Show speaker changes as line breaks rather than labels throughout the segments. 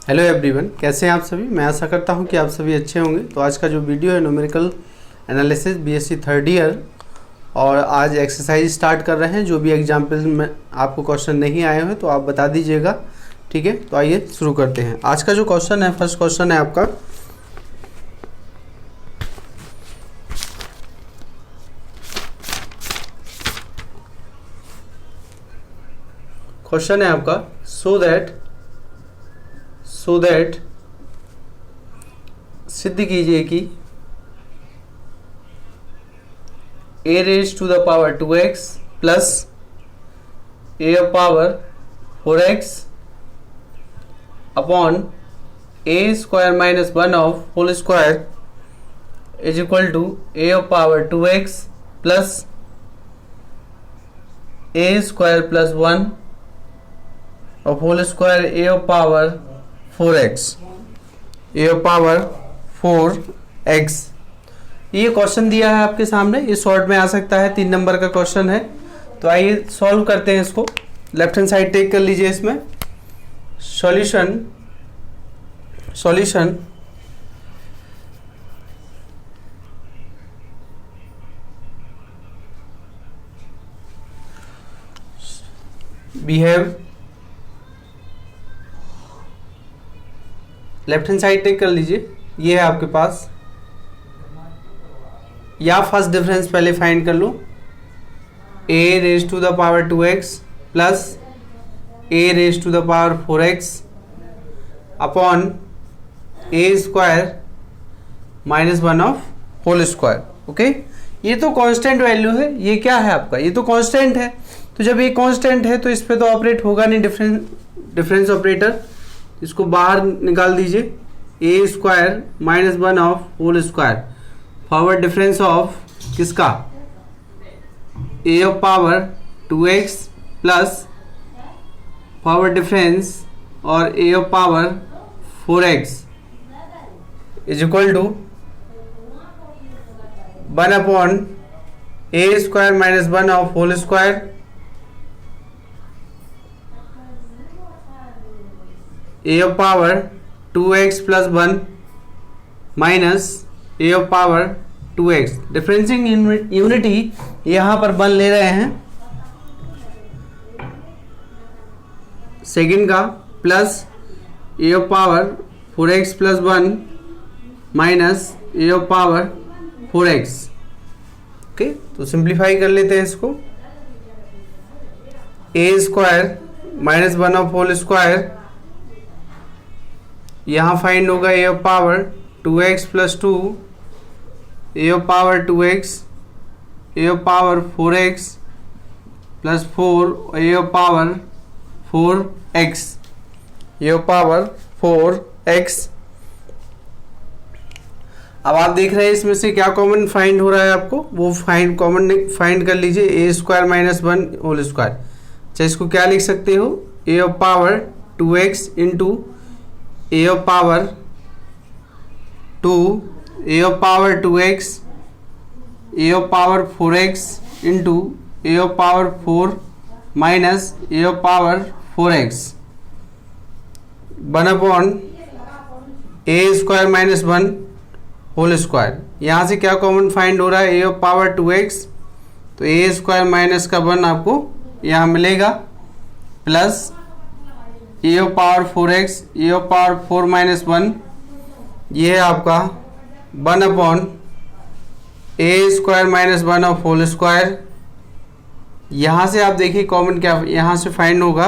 Hello everyone, कैसे हैं आप सभी। मैं आशा करता हूं कि आप सभी अच्छे होंगे। तो आज का जो वीडियो है numerical analysis BSc third year, और आज एक्सरसाइज स्टार्ट कर रहे हैं। जो भी एग्जाम्पल में आपको क्वेश्चन नहीं आए हैं तो आप बता दीजिएगा, ठीक है। तो आइए शुरू करते हैं। आज का जो क्वेश्चन है, फर्स्ट क्वेश्चन है आपका, सो दैट सिद्ध कीजिए कि a raise to the power 2x plus a power 4x upon a square minus 1 of whole square is equal to a power 2x plus a square plus 1 of whole square a power 4x, a power 4x। ये question दिया है आपके सामने, ये short में आ सकता है, 3 number का क्वेश्चन है। तो आइए सॉल्व करते हैं इसको। लेफ्ट हैंड साइड टेक कर लीजिए। इसमें solution we have, left hand side take कर लीजिए। ये है आपके पास, या फर्स्ट डिफरेंस पहले फाइंड कर लो। a raise to the power 2x plus a raise to the power 4x upon a square minus 1 of whole square. Okay, ये तो कांस्टेंट वैल्यू है। ये क्या है आपका, ये तो कांस्टेंट है। तो जब ये कांस्टेंट है तो इस पे तो ऑपरेट होगा नहीं डिफरेंस ऑपरेटर। इसको बाहर निकाल दीजिए। a square minus 1 of whole square, forward difference of किसका, a of power 2x plus forward difference और a of power 4x is equal to 1 upon a square minus 1 of whole square a of power 2x plus 1 minus a of power 2x। Differencing unity यहां पर 1 ले रहे हैं second का, plus a of power 4x plus 1 minus a of power 4x। Okay, तो simplify कर लेते हैं इसको। a square minus 1 of whole square, यहाँ फाइंड होगा a of power 2x plus 2, a of power 2x, a of power 4x plus 4, a of power 4x, a of power 4x। अब आप देख रहे हैं इसमें से क्या कॉमन फाइंड हो रहा है आपको, वो कॉमन फाइंड कर लीजिए। a square minus 1 whole square. अच्छा, इसको क्या लिख सकते हो, a of power 2x into a of power 2, a of power 2x, a of power 4x into a of power 4 minus a of power 4x 1 upon a square minus 1 whole square. यहाँ से क्या common find हो रहा है, a of power 2x, तो a square minus का 1 आपको यहाँ मिलेगा, plus a of power 4x, a of power 4 minus 1, ये है आपका 1 upon a square minus 1 of whole square. यहाँ से आप देखिए कॉमन क्या यहाँ से फाइंड होगा,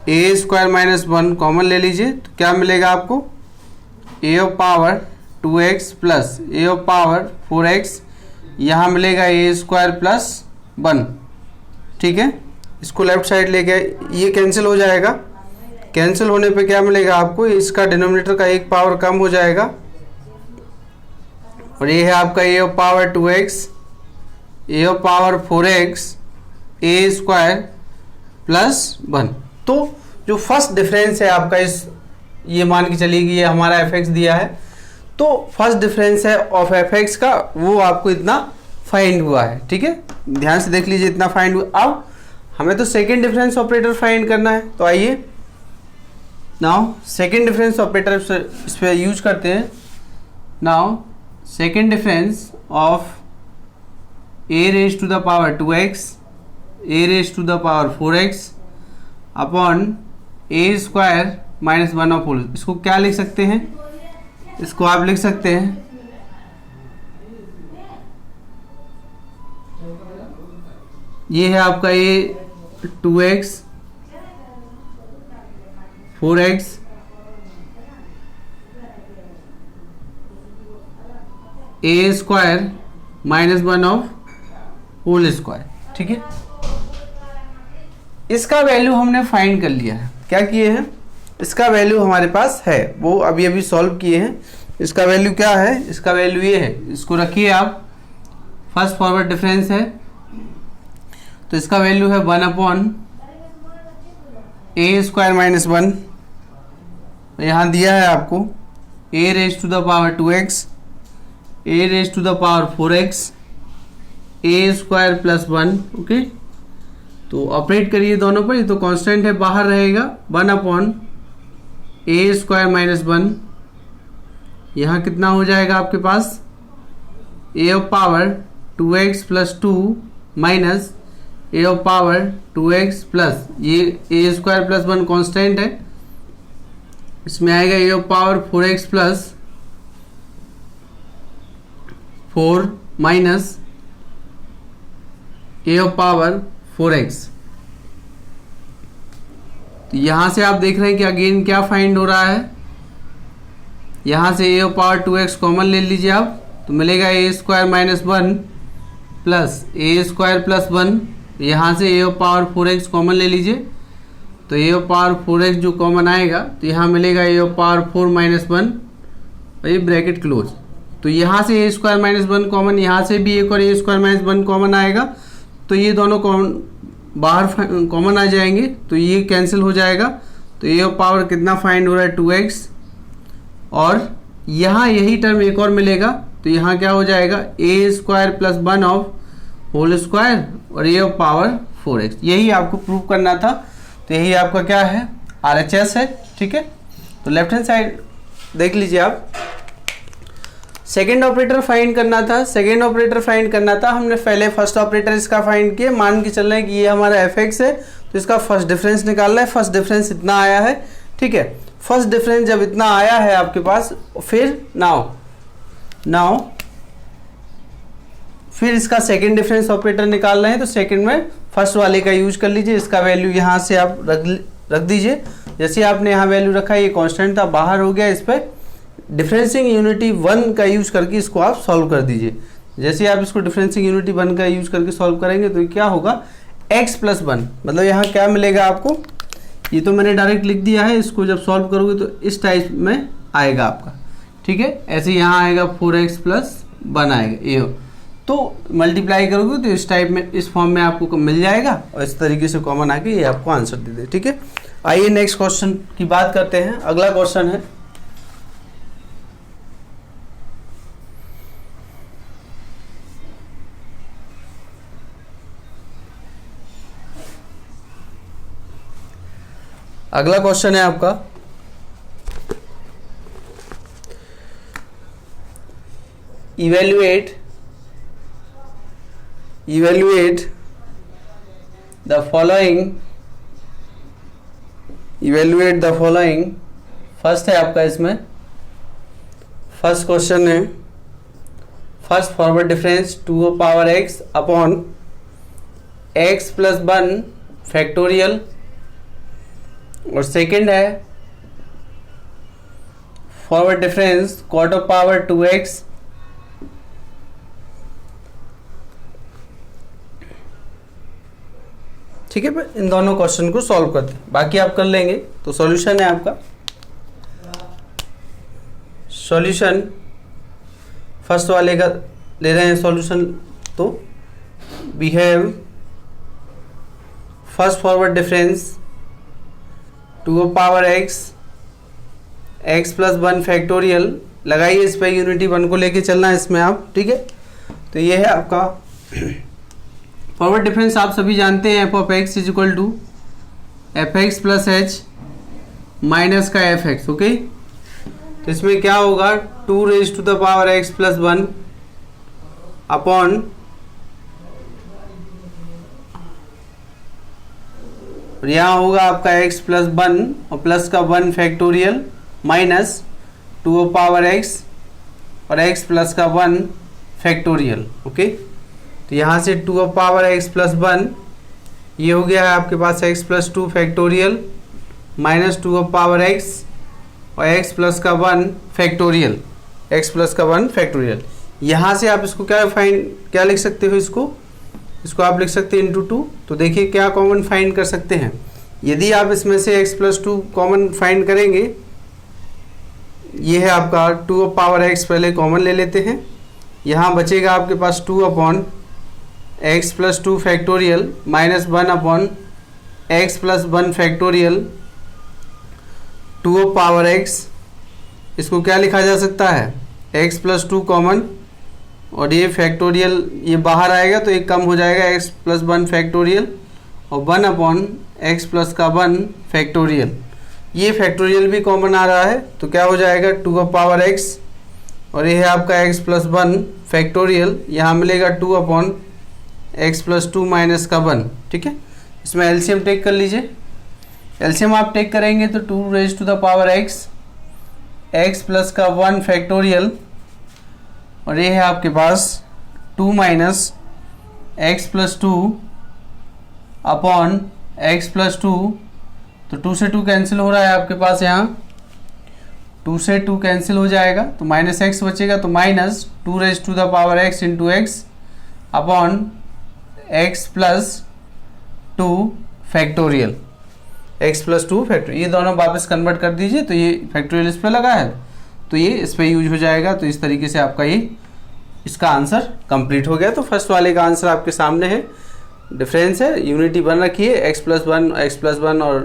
a स्क्वायर माइनस 1 कॉमन ले लीजिए, तो क्या मिलेगा आपको, a of power 2x plus a of power 4x, यहाँ मिलेगा a स्क्वायर प्लस 1। ठीक है, इसको लेफ्ट साइड लेके ये कैंसिल हो जाएगा। कैंसिल होने पे क्या मिलेगा आपको, इसका डिनोमिनेटर का एक पावर कम हो जाएगा, और ये है आपका a of power 2x, a of power 4x, a square plus 1। तो जो फर्स्ट डिफरेंस है आपका, इस ये मान के चलिए कि ये हमारा fx दिया है, तो फर्स्ट डिफरेंस है ऑफ fx का, वो आपको इतना फाइंड हुआ है। ठीक है, ध्यान से देख लीजिए, इतना फाइंड हुआ। अब हमें तो सेकेंड डिफरेंस ऑपरेटर फाइंड करना है। तो आइए नाउ सेकेंड डिफरेंस ऑपरेटर इस पर यूज करते हैं. Now second difference of a raise to the power 2x a raise to the power 4x upon a square minus 1 of whole. इसको क्या लिख सकते हैं? इसको आप लिख सकते हैं ये है आपका ये 2x 4x a square minus 1 of whole square. ठीक है, इसका वैल्यू हमने फाइंड कर लिया है. क्या किए हैं? इसका वैल्यू हमारे पास है, वो अभी अभी सॉल्व किए हैं. इसका वैल्यू क्या है? इसका वैल्यू ये है, इसको रखिए आप. फर्स्ट फॉरवर्ड डिफरेंस है तो इसका वैल्यू है 1 अपॉन ए स्क्वायर माइनस 1. यहाँ दिया है आपको a raise to the power 2x a raise to the power 4x a square plus 1. Okay, तो ऑपरेट करिए दोनों पर. ये तो कांस्टेंट है, बाहर रहेगा. 1 अपॉन ए स्क्वायर माइनस 1. यहाँ कितना हो जाएगा आपके पास? a of power 2x plus 2 minus a of power 2x plus ये a स्क्वायर प्लस 1 कांस्टेंट है, इसमें आएगा a of power 4x plus 4 minus a of power 4x. तो यहां से आप देख रहे हैं कि अगेन क्या फाइंड हो रहा है. यहां से a of power 2x common ले लीजिए आप, तो मिलेगा a square minus 1 plus a square plus 1. यहाँ से a of power 4x common ले लीजिए, तो a ऑफ पावर 4x जो कॉमन आएगा तो यहाँ मिलेगा a ऑफ पावर 4 माइनस 1 और ये ब्रैकेट क्लोज. तो यहाँ से a स्क्वायर माइनस 1 कॉमन, यहाँ से भी एक और a स्क्वायर माइनस 1 कॉमन आएगा, तो ये दोनों कॉमन बाहर कॉमन आ जाएंगे, तो ये कैंसिल हो जाएगा. तो a ऑफ पावर कितना फाइंड हो रहा है? 2x. और यहाँ यही टर्म एक और मिलेगा, तो यहाँ क्या हो जाएगा? a square plus 1 of whole square और a ऑफ पावर 4x. यही आपको प्रूव करना था. तो यही आपका क्या है? RHS है. ठीक है, तो लेफ्ट हैंड साइड देख लीजिए आप. सेकेंड ऑपरेटर फाइंड करना था. सेकेंड ऑपरेटर फाइंड करना था, हमने पहले फर्स्ट ऑपरेटर इसका फाइंड किया. मान के चल रहे हैं कि ये हमारा fx है, तो इसका फर्स्ट डिफरेंस निकालना है. फर्स्ट डिफरेंस इतना आया है. ठीक है, फर्स्ट डिफरेंस जब इतना आया है आपके पास, फिर नाउ फिर इसका सेकेंड डिफरेंस ऑपरेटर निकाल रहे हैं, तो सेकेंड में फर्स्ट वाले का यूज कर लीजिए. इसका वैल्यू यहाँ से आप रख दीजिए. जैसे आपने यहाँ वैल्यू रखा, ये कांस्टेंट था, बाहर हो गया. इस पर डिफरेंसिंग यूनिटी 1 का यूज करके इसको आप सॉल्व कर दीजिए. जैसे आप इसको डिफरेंसिंग यूनिटी 1 का यूज करके सॉल्व करेंगे तो क्या होगा? x plus 1. मतलब यहाँ क्या मिलेगा आपको? ये तो मैंने डायरेक्ट लिख दिया है, इसको जब सॉल्व करोगे तो इस टाइप में आएगा आपका. ठीक है, ऐसे यहाँ आएगा 4x प्लस 1 आएगा ये. तो मल्टीप्लाई करोगे तो इस टाइप में, इस फॉर्म में आपको मिल जाएगा और इस तरीके से कॉमन आके ये आपको आंसर दे दे. ठीक है, आइए नेक्स्ट क्वेश्चन की बात करते हैं. अगला क्वेश्चन है आपका evaluate the following. फर्स्ट है आपका, इसमें फर्स्ट क्वेश्चन है first forward difference 2 power x upon x plus 1 factorial. और सेकंड है forward difference quarter power 2x ठीक है. इन दोनों क्वेश्चन को सॉल्व करते हैं, बाकी आप कर लेंगे. तो सॉल्यूशन है आपका, सॉल्यूशन फर्स्ट वाले का ले रहे हैं सॉल्यूशन. तो we have first forward difference 2 power x plus 1 factorial. लगाइए इस पर यूनिटी 1 को लेके चलना है इसमें आप. ठीक है, तो ये है आपका फॉरवर्ड डिफरेंस. आप सभी जानते हैं f of x is equal to F x plus h minus का एफ एक्स। ओके, तो इसमें क्या होगा 2 raise to the power x plus 1 upon और यहाँ होगा आपका x प्लस 1 और प्लस का 1 फैक्टोरियल माइनस 2 पावर x और x प्लस का 1 फैक्टोरियल। ओके, तो यहाँ से 2 पावर x प्लस 1 ये हो गया है आपके पास x plus 2 factorial minus 2 power x और x प्लस का 1 फैक्टोरियल, x प्लस का 1 फैक्टोरियल। यहाँ से आप इसको क्या लिख सकते हो, इसको आप लिख सकते हैं इंटू 2। तो देखिए क्या कॉमन फाइंड कर सकते हैं। यदि आप इसमें से x प्लस 2 कॉमन फाइंड करेंगे, ये है आपका 2 पावर x, पहले कॉमन ले लेते हैं। यहाँ बचेगा आपके पास 2 upon x plus 2 factorial minus 1 upon x plus 1 factorial 2 power x। इसको क्या लिखा जा सकता है, x प्लस 2 कॉमन और ये फैक्टोरियल ये बाहर आएगा तो एक कम हो जाएगा, x प्लस 1 फैक्टोरियल और 1 अपॉन x प्लस का 1 फैक्टोरियल। ये फैक्टोरियल भी कॉमन आ रहा है तो क्या हो जाएगा 2 पावर x और ये है आपका x प्लस 1 फैक्टोरियल, यहाँ मिलेगा 2 अपॉन x प्लस 2 माइनस का 1। ठीक है, इसमें एलसीएम टेक कर लीजिए। एलसीएम आप टेक करेंगे तो 2 raise to the power x plus का 1 फैक्टोरियल और ये है आपके पास 2 minus x plus 2 upon x plus 2। तो 2 से 2 कैंसिल हो रहा है आपके पास, यहाँ 2 से 2 कैंसिल हो जाएगा तो माइनस x बचेगा, तो minus 2 raise to the power x into x upon x plus 2 factorial, x plus 2 factorial. ये दोनों वापस कन्वर्ट कर दीजिए, तो ये फैक्टोरियल इस पे लगा है तो ये इस पे यूज हो जाएगा। तो इस तरीके से आपका ये इसका आंसर कंप्लीट हो गया। तो फर्स्ट वाले का आंसर आपके सामने है, डिफरेंस है, यूनिटी बन रखी है, x प्लस 1 और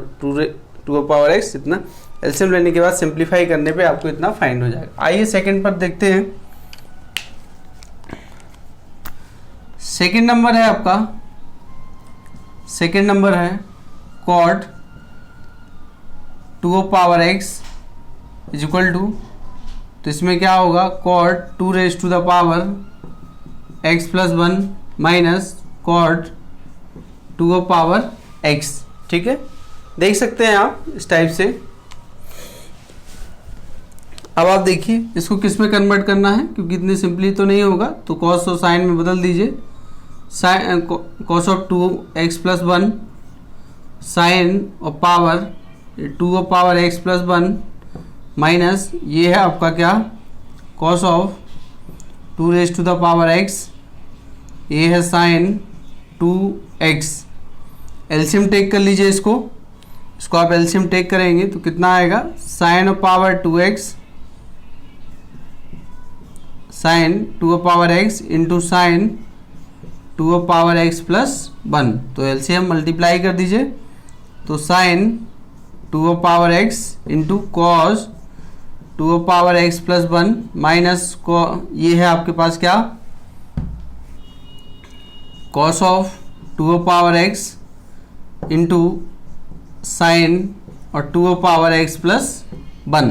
2 पावर x। इतना एलसीएम लेने के बाद सिंप्लीफाई करने पे आपको इतना फाइंड हो जाएगा। आइए सेकंड पर देखते हैं। सेकंड नंबर है आपका, सेकंड नंबर है cot 2 power x is equal to, तो इसमें क्या होगा cot 2 raise to the power x plus 1 minus cot 2 power x। ठीक है, देख सकते हैं आप इस टाइप से। अब आप देखिए इसको किस में कन्वर्ट करना है, क्योंकि इतनी सिंपली तो नहीं होगा, तो कॉस और साइन में बदल दीजिए। Sine cos of 2x plus 1 sine और power 2 power x plus 1 minus ये है आपका क्या cos of 2 raise to the power x, ये है साइन 2x। एलसीएम टेक कर लीजिए इसको आप एलसीएम टेक करेंगे तो कितना आएगा, sine of power 2x sine 2 power x into sine 2 power x plus 1। तो एलसीएम मल्टीप्लाई कर दीजिए, तो sine 2 power x into cos 2 power x plus 1 minus को ये है आपके पास क्या cos of 2 power x into sine और 2 पावर x प्लस 1।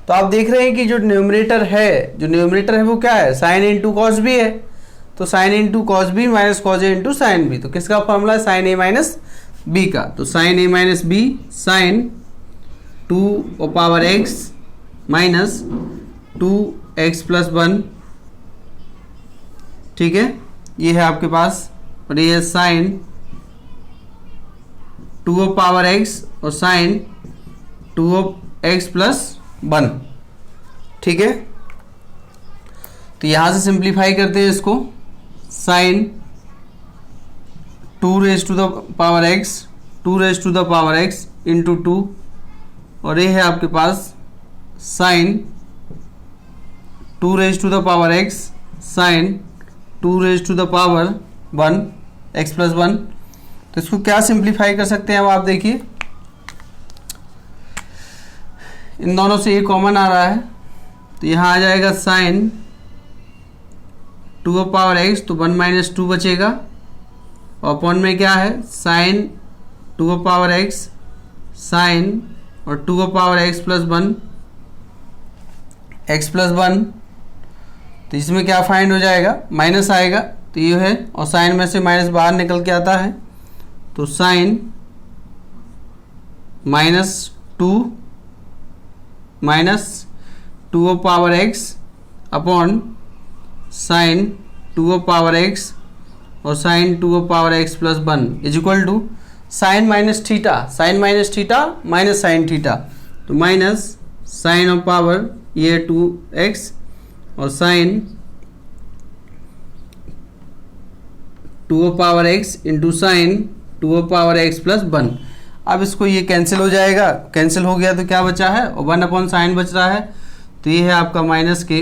तो आप देख रहे हैं कि जो न्यूमरेटर है वो क्या है, साइन इंटू कॉस बी है। तो sine into cos B minus cos A into sine B, तो किसका फॉर्मूला है, साइन ए माइनस बी का। तो sine A minus B sine 2 power x minus 2x plus 1। ठीक है, ये है आपके पास, और ये है साइन 2 पावर x और साइन 2x प्लस 1। ठीक है, तो यहां से सिंप्लीफाई करते हैं इसको, sine 2 raise to the power x into 2 और ये है आपके पास sine 2 raise to the power x sine 2 raise to the power 1 x plus 1। तो इसको क्या सिंप्लीफाई कर सकते हैं अब आप देखिए, इन दोनों से ये कॉमन आ रहा है तो यहाँ आ जाएगा साइन 2 पावर x, तो 1 माइनस 2 बचेगा और अपॉन में क्या है साइन 2 पावर x साइन और 2 power x plus 1 x plus 1, तो इसमें क्या फाइंड हो जाएगा, माइनस आएगा तो ये है, और साइन में से माइनस बाहर निकल के आता है, तो sine -2 minus 2 power x upon sine 2 power x और sine 2 power x plus 1 is equal to sine minus theta, sine minus theta minus sine theta, तो माइनस साइन ऑफ पावर ये 2x और sine 2 power x into sine 2 power x plus 1। अब इसको ये cancel हो जाएगा, cancel हो गया तो क्या बचा है, और 1 अपॉन साइन बच रहा है, तो ये है आपका माइनस के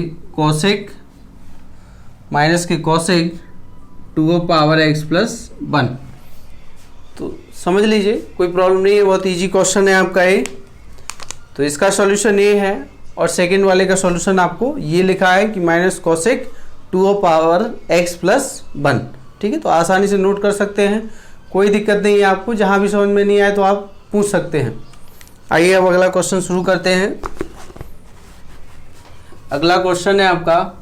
कोसेक 2 पावर x प्लस 1। तो समझ लीजिए, कोई प्रॉब्लम नहीं है, बहुत इजी क्वेश्चन है आपका ये। तो इसका सॉल्यूशन ये है, और सेकंड वाले का सॉल्यूशन आपको ये लिखा है कि minus cosec 2 power x plus 1। ठीक है, तो आसानी से नोट कर सकते हैं, कोई दिक्कत नहीं है आपको, जहाँ भी समझ में नहीं आए तो आप पूछ सकते हैं। आइए अब अगला क्वेश्चन शुरू करते हैं। अगला क्वेश्चन है आपका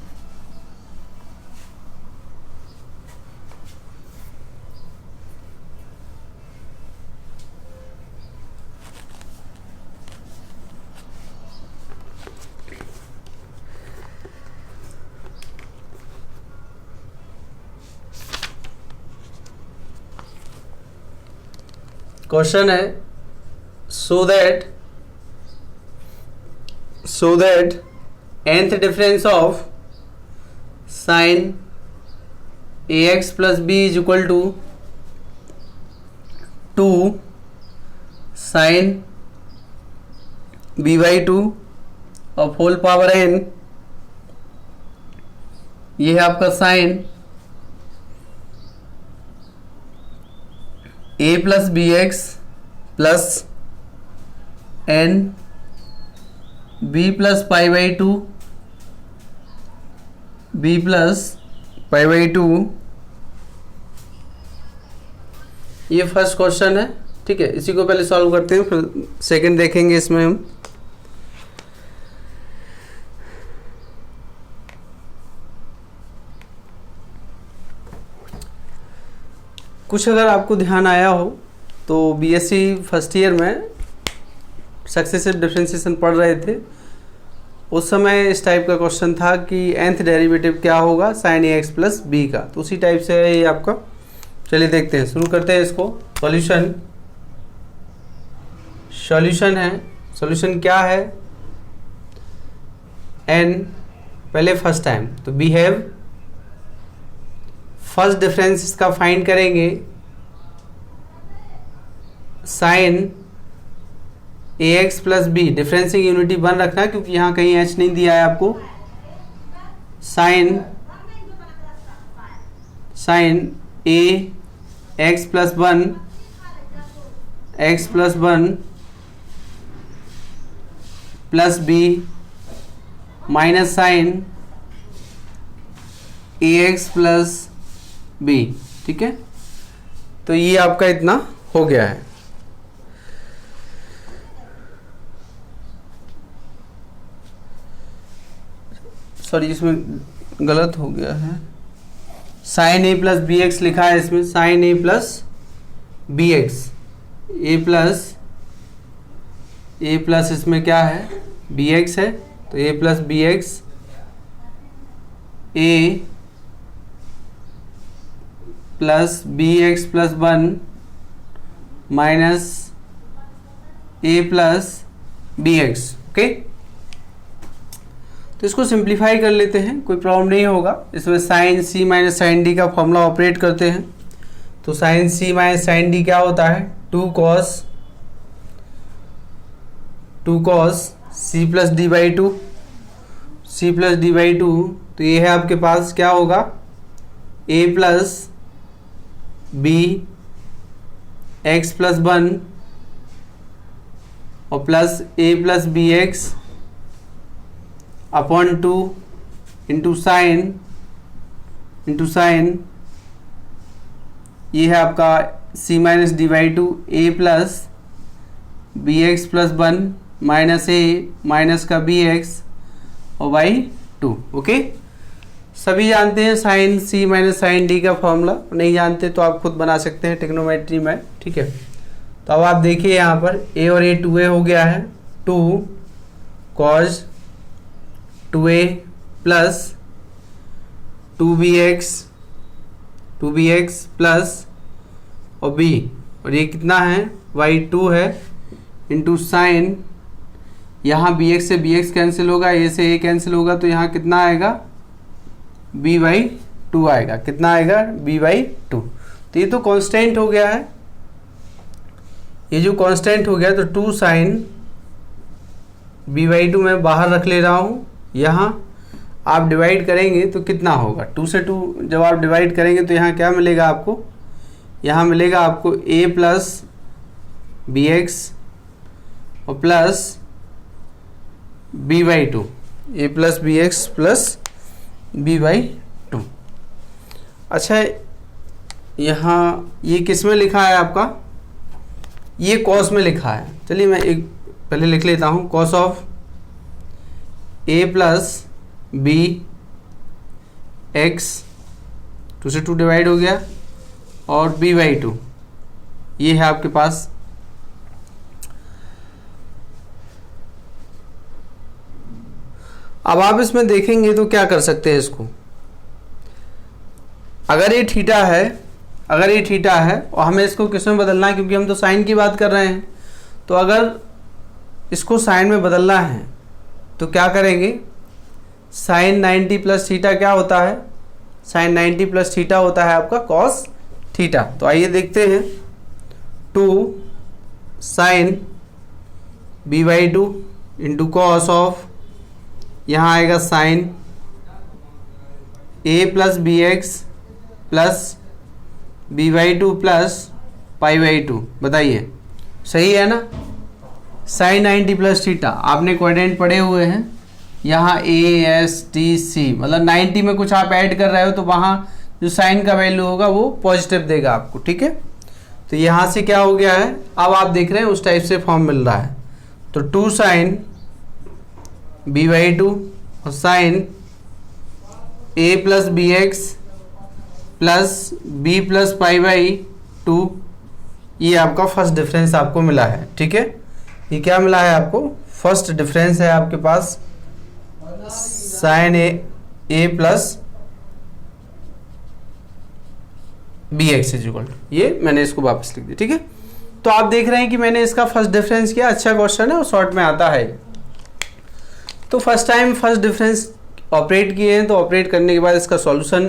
क्वेश्चन है so that nth difference of sine ax plus b is equal to 2 sine b/2 of whole power n, ये है आपका sine a plus B x plus n b plus π/2 b plus π/2, ये first question है। ठीक है, इसी को पहले सॉल्व करते हैं, फिर सेकंड देखेंगे इसमें हम। कुछ अगर आपको ध्यान आया हो तो बीएससी फर्स्ट ईयर में सक्सेसिव डिफरेंशिएशन पढ़ रहे थे, उस समय इस टाइप का क्वेश्चन था कि nth डेरिवेटिव क्या होगा sign A X plus B का, तो उसी टाइप से है ये आपका। चलिए देखते हैं, शुरू करते हैं इसको। सॉल्यूशन है, सॉल्यूशन क्या है, n पहले फर्स्ट टाइम, तो वी हैव फर्स्ट डिफरेंस इसका फाइंड करेंगे, sign A X plus B, डिफरेंसिंग unity बन रखना क्योंकि यहाँ कहीं एच नहीं दिया है आपको, sine A X plus 1 plus B minus sine A X plus B. ठीक है, तो ये आपका इतना हो गया है। सॉरी, इसमें गलत हो गया है, साइन ए प्लस बी एक्स लिखा है इसमें, sine A plus B X, A plus इसमें क्या है बी एक्स है, तो A plus B X, A plus B x plus 1 minus A plus B X. Okay, तो इसको सिंप्लीफाई कर लेते हैं, कोई प्रॉब्लम नहीं होगा। इसमें साइन सी माइनस साइन डी का फॉर्मूला ऑपरेट करते हैं, तो साइन सी माइनस साइन डी क्या होता है, 2 cos सी प्लस डी/2, तो ये है आपके पास क्या होगा, A plus B x plus 1 और plus A plus B X upon 2 into sine, ये है आपका c माइनस डी/2 A plus B x plus 1 minus A minus का बी एक्स और बाई 2। ओके, सभी जानते हैं साइन सी माइनस साइन डी का फॉर्मूला, नहीं जानते तो आप खुद बना सकते हैं ट्रिग्नोमेट्री में। ठीक है, तो अब आप देखिए यहाँ पर ए और ए 2a हो गया है, 2 cos 2a plus 2bx plus और b, और ये कितना है y2 है इंटू साइन, यहाँ bx से bx कैंसिल होगा, a से a कैंसिल होगा, तो यहाँ कितना आएगा b/2 आएगा। कितना आएगा b/2। तो ये तो कांस्टेंट हो गया है, ये जो कांस्टेंट हो गया, तो 2 साइन b/2 मैं बाहर रख ले रहा हूँ। यहाँ आप डिवाइड करेंगे तो कितना होगा, 2 से 2 जब आप डिवाइड करेंगे तो यहाँ क्या मिलेगा आपको, यहाँ मिलेगा आपको a प्लस bx और plus b/2, a plus bx plus b/2। अच्छा, यहाँ ये किस में लिखा है आपका, ये कॉस में लिखा है। चलिए मैं एक पहले लिख लेता हूँ, cos of a plus B x, 2 से 2 डिवाइड हो गया, और b/2 ये है आपके पास। अब आप इसमें देखेंगे तो क्या कर सकते हैं इसको, अगर ये थीटा है और हमें इसको किस में बदलना है, क्योंकि हम तो साइन की बात कर रहे हैं, तो अगर इसको साइन में बदलना है तो क्या करेंगे, साइन 90 प्लस थीटा क्या होता है, साइन 90 प्लस थीटा होता है आपका कॉस थीटा। तो आइए देखते हैं, 2 sine b/2 into cos of, यहाँ आएगा sine a plus B x plus b/2 plus π/2। बताइए सही है ना, साइन 90 प्लस थीटा आपने क्वाड्रेंट पढ़े हुए हैं, यहाँ ASTC मतलब 90 में कुछ आप ऐड कर रहे हो तो वहाँ जो साइन का वैल्यू होगा वो पॉजिटिव देगा आपको। ठीक है, तो यहाँ से क्या हो गया है, अब आप देख रहे हैं उस टाइप से फॉर्म मिल रहा है, तो 2 साइन b/2 और sine a plus B x plus b plus π/2, ये आपका फर्स्ट डिफरेंस आपको मिला है। ठीक है, ये क्या मिला है आपको, फर्स्ट डिफरेंस है आपके पास, sine a plus B x is equal to, ये मैंने इसको वापस लिख दिया। ठीक है, तो आप देख रहे हैं कि मैंने इसका फर्स्ट डिफरेंस किया, अच्छा क्वेश्चन है और शॉर्ट में आता है। तो first time first difference operate किए हैं, तो ऑपरेट करने के बाद इसका सॉल्यूशन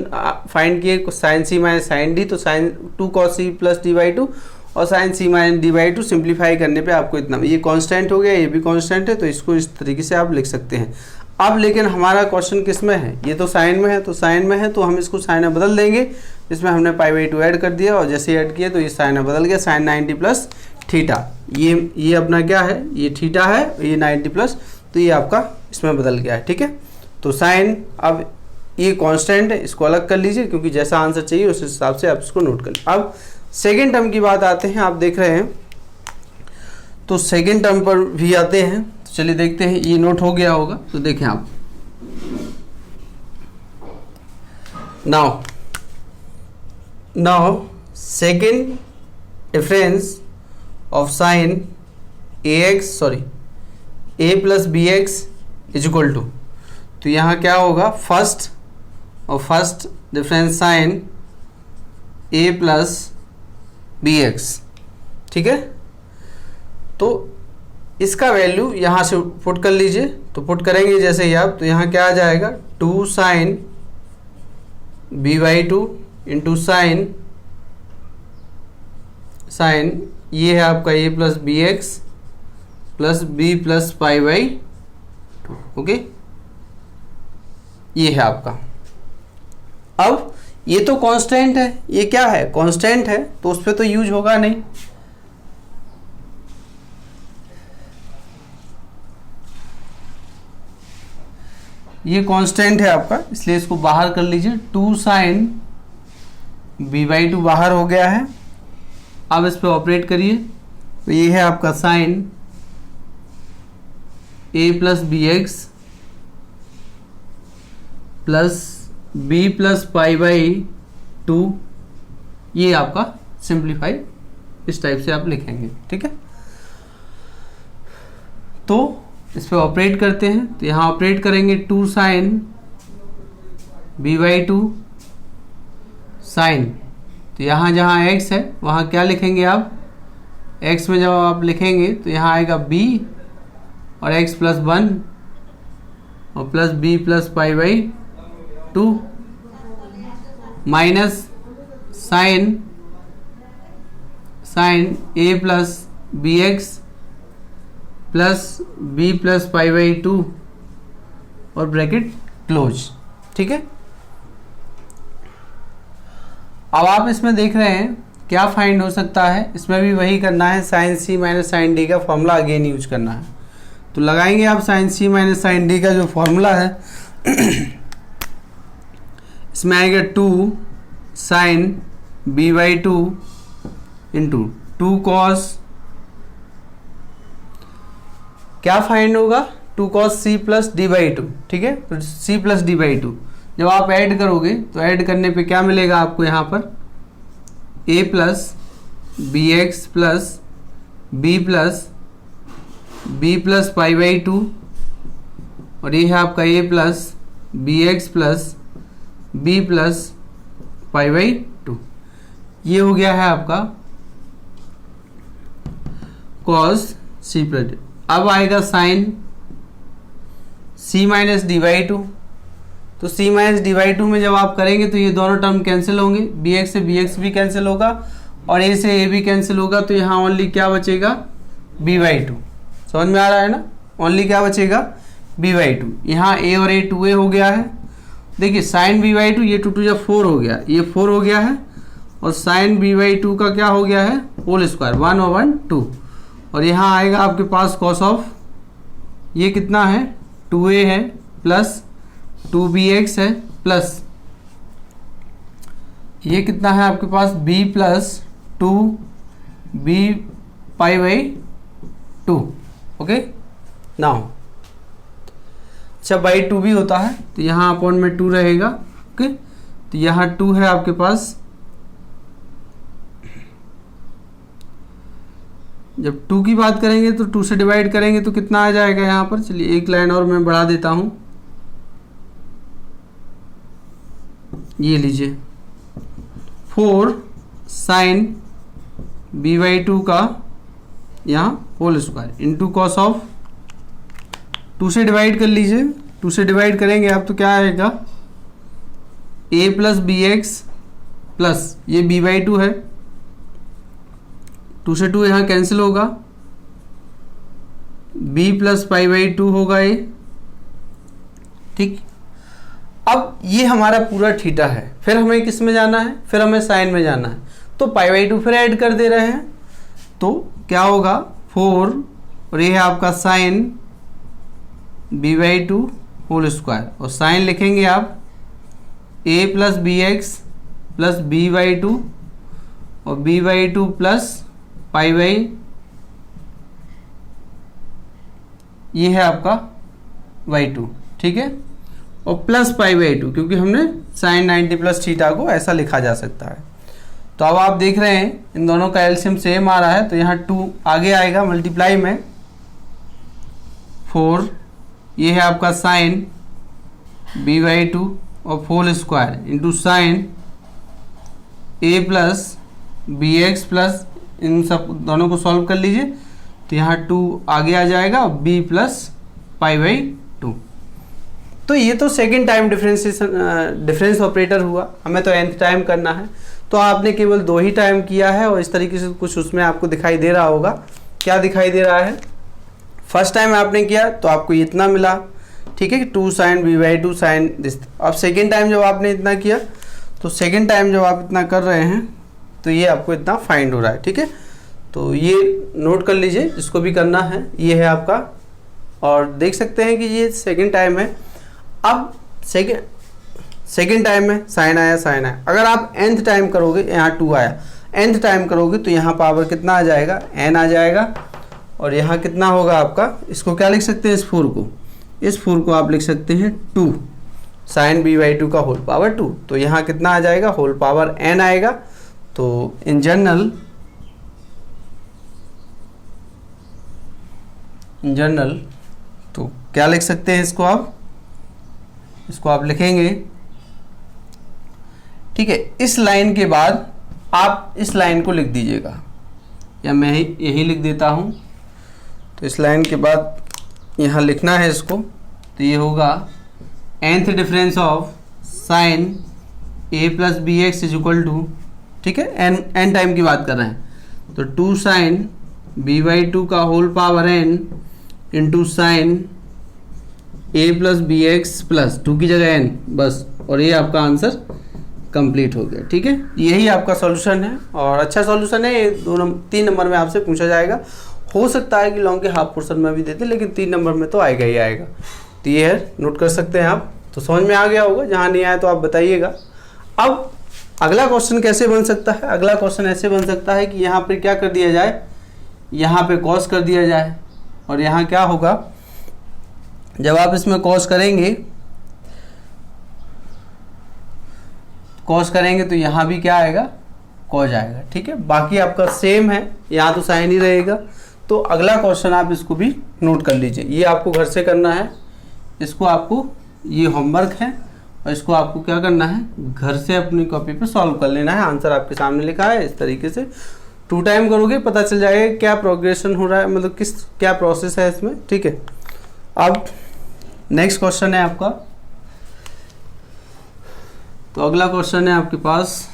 फाइंड किए, साइन सी माइनस साइन डी, तो sine 2 cos c plus d/2 और साइन सी माइनस d/2 सिंप्लीफाई करने पे आपको इतना, ये कांस्टेंट हो गया, ये भी कांस्टेंट है, तो इसको इस तरीके से आप लिख सकते हैं। अब लेकिन हमारा क्वेश्चन किस में है, ये तो साइन में है, तो साइन में है तो हम इसको साइन में बदल देंगे, इसमें हमने π/2 ऐड कर दिया, और जैसे ऐड किया तो ये साइन में बदल गया, साइन 90 प्लस थीटा, ये अपना क्या है, ये थीटा है, ये 90 प्लस, तो ये आपका इसमें बदल गया है। ठीक है, तो साइन, अब ये कांस्टेंट है, इसको अलग कर लीजिए क्योंकि जैसा आंसर चाहिए उस हिसाब से आप इसको नोट कर लीजिए। अब सेकेंड टर्म की बात आते हैं, आप देख रहे हैं, तो सेकेंड टर्म पर भी आते हैं, तो चलिए देखते हैं, ये नोट हो गया होगा, तो देखें आप, now second difference of sine a plus B x is equal to, तो यहाँ क्या होगा, first difference sine a plus B x. ठीक है, तो इसका वैल्यू यहाँ से पुट कर लीजिए, तो पुट करेंगे जैसे ही आप, तो यहाँ क्या आ जाएगा, 2 साइन b/2 इंटू साइन ये है आपका a plus B x plus b plus π/2। Okay, ये है आपका। अब ये तो कांस्टेंट है, ये क्या है, कांस्टेंट है, तो उस पर तो यूज होगा नहीं, ये कांस्टेंट है आपका, इसलिए इसको बाहर कर लीजिए, 2 साइन b/2 बाहर हो गया है। अब इस पे ऑपरेट करिए, तो ये है आपका sine A plus B x plus b plus pi by 2, ये आपका सिंप्लीफाई इस टाइप से आप लिखेंगे, ठीक है। तो इस पे ऑपरेट करते हैं, तो यहाँ ऑपरेट करेंगे 2 साइन बी बाई 2 साइन, तो यहाँ जहाँ x है वहाँ क्या लिखेंगे आप, x में जब आप लिखेंगे तो यहाँ आएगा b और x प्लस 1 और plus b plus pi by 2 minus sine a plus B x plus b plus pi by 2 और ब्रैकेट क्लोज, ठीक है। अब आप इसमें देख रहे हैं क्या फाइंड हो सकता है, इसमें भी वही करना है, साइन सी माइनस साइन डी का फॉर्मूला अगेन यूज करना है। तो लगाएंगे आप साइन सी माइनस साइन डी का जो फॉर्मूला है इसमें आएगा 2 sine b by 2 into 2 cos, क्या फाइंड होगा, 2 cos c plus d by 2, ठीक है। तो सी प्लस डी बाई 2 जब आप ऐड करोगे तो ऐड करने पे क्या मिलेगा आपको, यहाँ पर a plus B x plus b plus pi by 2 और ये है आपका a plus B x plus b plus pi by 2, ये हो गया है आपका कॉस सी प्लस। अब आएगा sine c minus d by 2, तो c माइनस डी बाई 2 में जब आप करेंगे तो ये दोनों टर्म कैंसिल होंगे, bx से bx भी कैंसिल होगा और a से a भी कैंसिल होगा, तो यहाँ ओनली क्या बचेगा b बाई 2, समझ में आ रहा है ना, ओनली क्या बचेगा b बाई 2। यहाँ a और a 2a हो गया है, देखिए साइन b बाई 2 ये 2 जब 4 हो गया, ये 4 हो गया है और साइन b बाई 2 का क्या हो गया है होल स्क्वायर 1 और 1 2, और यहाँ आएगा आपके पास कॉस ऑफ, ये कितना है 2a है प्लस 2bx है प्लस ये कितना है आपके पास b plus 2b pi by 2, okay. Now अच्छा बाई 2 भी होता है तो यहाँ अपॉन में 2 रहेगा, ओके। तो यहाँ 2 है आपके पास, जब 2 की बात करेंगे तो 2 से डिवाइड करेंगे तो कितना आ जाएगा यहाँ पर, चलिए एक लाइन और मैं बढ़ा देता हूँ, ये लीजिए 4 साइन बी बाई 2 का यहाँ whole square into cos of, 2 से डिवाइड कर लीजिए, 2 से डिवाइड करेंगे आप तो क्या आएगा a plus B x plus ये b बाई 2 है, 2 से 2 यहाँ कैंसिल होगा, b प्लस पाई बाई 2 होगा ये, ठीक। अब ये हमारा पूरा थीटा है, फिर हमें किस में जाना है, फिर हमें साइन में जाना है, तो पाई बाई 2 फिर ऐड कर दे रहे हैं, तो क्या होगा 4 और ये है आपका sine b by 2 whole square और साइन लिखेंगे आप a plus B x plus b by 2 और b by 2 plus pi by, ये है आपका बाई 2, ठीक है, और प्लस पाई बाई 2 क्योंकि हमने साइन 90 प्लस थीटा को ऐसा लिखा जा सकता है। तो अब आप देख रहे हैं इन दोनों का एलसीएम सेम आ रहा है, तो यहाँ 2 आगे आएगा मल्टीप्लाई में 4, ये है आपका साइन बी बाई 2 और whole square into sine a plus B x plus, इन सब दोनों को सॉल्व कर लीजिए तो यहाँ 2 आगे आ जाएगा और b प्लस पाई बाई 2। तो ये तो सेकेंड टाइम डिफरेंस ऑपरेटर हुआ, हमें तो nth टाइम करना है, तो आपने केवल 2 ही टाइम किया है और इस तरीके से कुछ उसमें आपको दिखाई दे रहा होगा। क्या दिखाई दे रहा है, फर्स्ट टाइम आपने किया तो आपको इतना मिला, ठीक है, 2 sine b by 2 sine this. अब सेकेंड टाइम जब आपने इतना किया तो सेकेंड टाइम जब आप इतना कर रहे हैं तो ये आपको इतना फाइंड हो रहा है, ठीक है। तो ये नोट कर लीजिए, जिसको भी करना है ये है आपका, और देख सकते हैं कि ये सेकेंड टाइम है। अब सेकेंड टाइम में साइन आया, अगर आप nth टाइम करोगे, यहाँ 2 आया, nth टाइम करोगे तो यहाँ पावर कितना आ जाएगा, n आ जाएगा, और यहाँ कितना होगा आपका, इसको क्या लिख सकते हैं, इस 4 को आप लिख सकते हैं 2 साइन b/2 का होल पावर 2। तो यहाँ कितना आ जाएगा, होल पावर n आएगा। तो इन जनरल तो क्या लिख सकते हैं इसको आप लिखेंगे, ठीक है। इस लाइन के बाद आप इस लाइन को लिख दीजिएगा, या मैं यही लिख देता हूँ। तो इस लाइन के बाद यहाँ लिखना है इसको, तो ये होगा nth difference of sine a plus B x is equal to, ठीक है, n टाइम की बात कर रहे हैं, तो 2 साइन b/2 का whole power n into sine a plus B x plus 2 की जगह n, बस। और ये आपका आंसर कंप्लीट हो गया, ठीक है। यही आपका सॉल्यूशन है और अच्छा सॉल्यूशन है। ये 3 नंबर में आपसे पूछा जाएगा। हो सकता है कि लॉन्ग के हाफ पोर्शन में भी देते, लेकिन 3 नंबर में तो आएगा ही आएगा। तो ये है, नोट कर सकते हैं आप। तो समझ में आ गया होगा, जहाँ नहीं आया तो आप बताइएगा। अब अगला क्वेश्चन कैसे बन सकता है, अगला क्वेश्चन ऐसे बन सकता है कि यहाँ पर क्या कर दिया जाए, यहाँ पे कॉस कर दिया जाए, और यहाँ क्या होगा, जब आप इसमें कॉस करेंगे तो यहाँ भी क्या आएगा, कॉस आएगा, ठीक है। बाकी आपका सेम है, यहाँ तो साइन ही रहेगा। तो अगला क्वेश्चन आप इसको भी नोट कर लीजिए, ये आपको घर से करना है। इसको आपको, ये होमवर्क है, और इसको आपको क्या करना है, घर से अपनी कॉपी पे सॉल्व कर लेना है। आंसर आपके सामने लिखा है, इस तरीके से 2 टाइम करोगे पता चल जाएगा क्या प्रोग्रेशन हो रहा है, मतलब क्या प्रोसेस है इसमें, ठीक है। अब नेक्स्ट क्वेश्चन है आपका, तो अगला क्वेश्चन है आपके पास,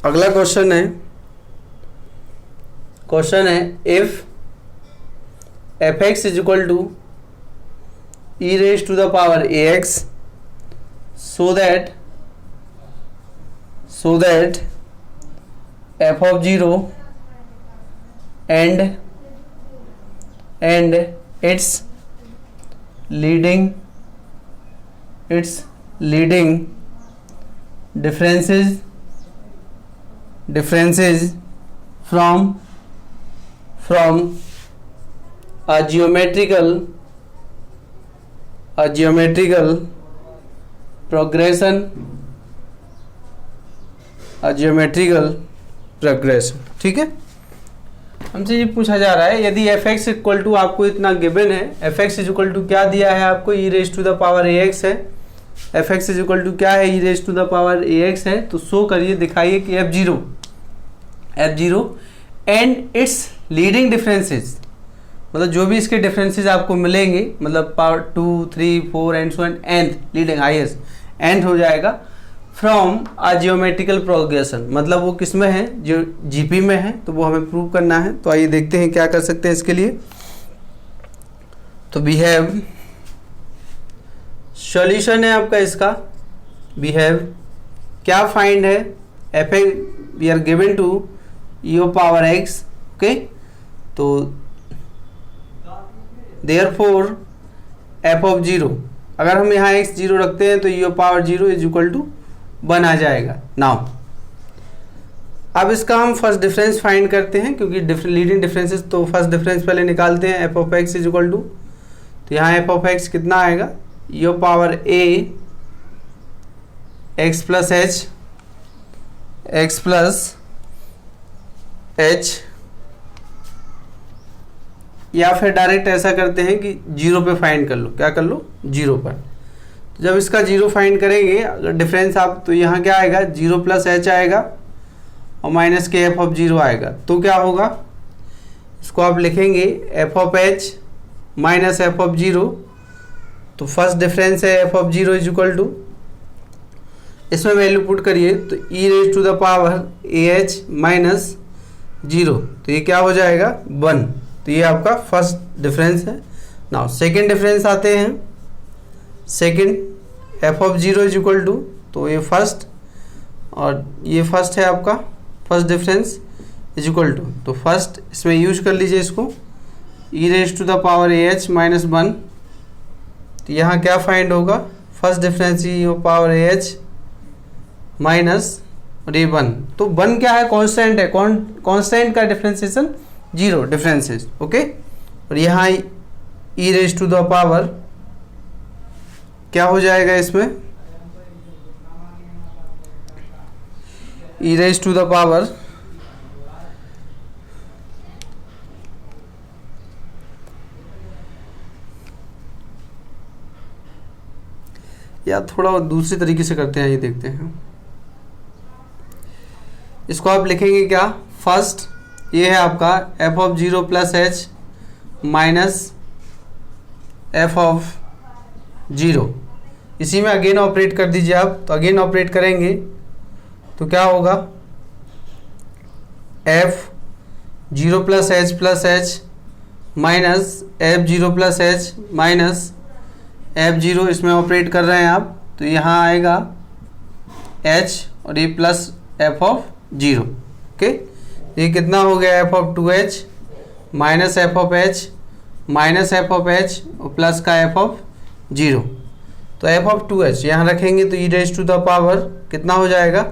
अगला क्वेश्चन है if fx is equal to e raise to the power ax so that f of 0 and its leading differences from a geometrical progression, ठीक है। हमसे ये पूछा जा रहा है, यदि fx इक्वल टू, आपको इतना गिवन है, fx इज इक्वल टू क्या दिया है आपको, e raise to the power ax है। fx इज इक्वल टू क्या है, e raise to the power ax है। तो शो करिए, दिखाइए कि f0 and it's leading differences, मतलब जो भी इसके डिफरेंसेस आपको मिलेंगे, मतलब power 2, 3, 4 and so and leading highest and हो जाएगा फ्रॉम अ जियोमेट्रिकल प्रोग्रेशन, मतलब वो किस में है, जो जीपी में है, तो वो हमें प्रूव करना है। तो आइए देखते हैं क्या कर सकते हैं इसके लिए। तो वी हैव, सॉल्यूशन है आपका इसका, वी हैव क्या फाइंड है, f we are given to e power x, okay. तो देयरफॉर f ऑफ 0, अगर हम यहाँ x 0 रखते हैं तो e power 0 is equal to 1 आ जाएगा। नाउ अब इसका हम फर्स्ट डिफरेंस फाइंड करते हैं, क्योंकि लीडिंग डिफरेंसेस, तो फर्स्ट डिफरेंस पहले निकालते हैं। f of x is equal to, तो यहाँ f ऑफ x कितना आएगा, e power a x plus h, या फिर डायरेक्ट ऐसा करते हैं कि 0 पे फाइंड कर लो, क्या कर लो, 0 पर। तो जब इसका 0 फाइंड करेंगे, अगर डिफरेंस आप, तो यहाँ क्या आएगा, 0 प्लस h आएगा और माइनस के f ऑफ 0 आएगा। तो क्या होगा, इसको आप लिखेंगे f of h minus f of 0। तो फर्स्ट डिफरेंस है f of 0 is equal to, इसमें वैल्यू पुट करिए, तो e raise to the power ah minus 0, तो ये क्या हो जाएगा, 1। तो ये आपका फर्स्ट डिफरेंस है। नाउ सेकेंड डिफरेंस आते हैं, second f of 0 is equal to, तो ये फर्स्ट और ये फर्स्ट है आपका, first difference is equal to, तो फर्स्ट इसमें यूज कर लीजिए इसको, E raise to the power A H minus 1। तो यहाँ क्या फाइंड होगा, first difference E power A H minus और ये 1। तो 1 क्या है, कांस्टेंट है, कांस्टेंट का डिफरेंशिएशन 0 डिफरेंसेस, ओके। और यहाँ ई रेज टू द पावर क्या हो जाएगा इसमें, ई रेज टू द पावर या थोड़ा दूसरी तरीके से करते हैं, ये देखते हैं। इसको आप लिखेंगे क्या, फर्स्ट ये है आपका f of 0 plus h minus F of 0, इसी में अगेन ऑपरेट कर दीजिए आप। तो अगेन ऑपरेट करेंगे तो क्या होगा, F 0 plus h minus F 0 plus h minus F 0, इसमें ऑपरेट कर रहे हैं आप, तो यहाँ आएगा एच और ये प्लस एफ ऑफ 0, ओके। ये कितना हो गया, F of 2h minus F of h minus F of h और प्लस का एफ ऑफ 0। तो एफ ऑफ 2h यहाँ रखेंगे तो ई रेज टू द पावर कितना हो जाएगा,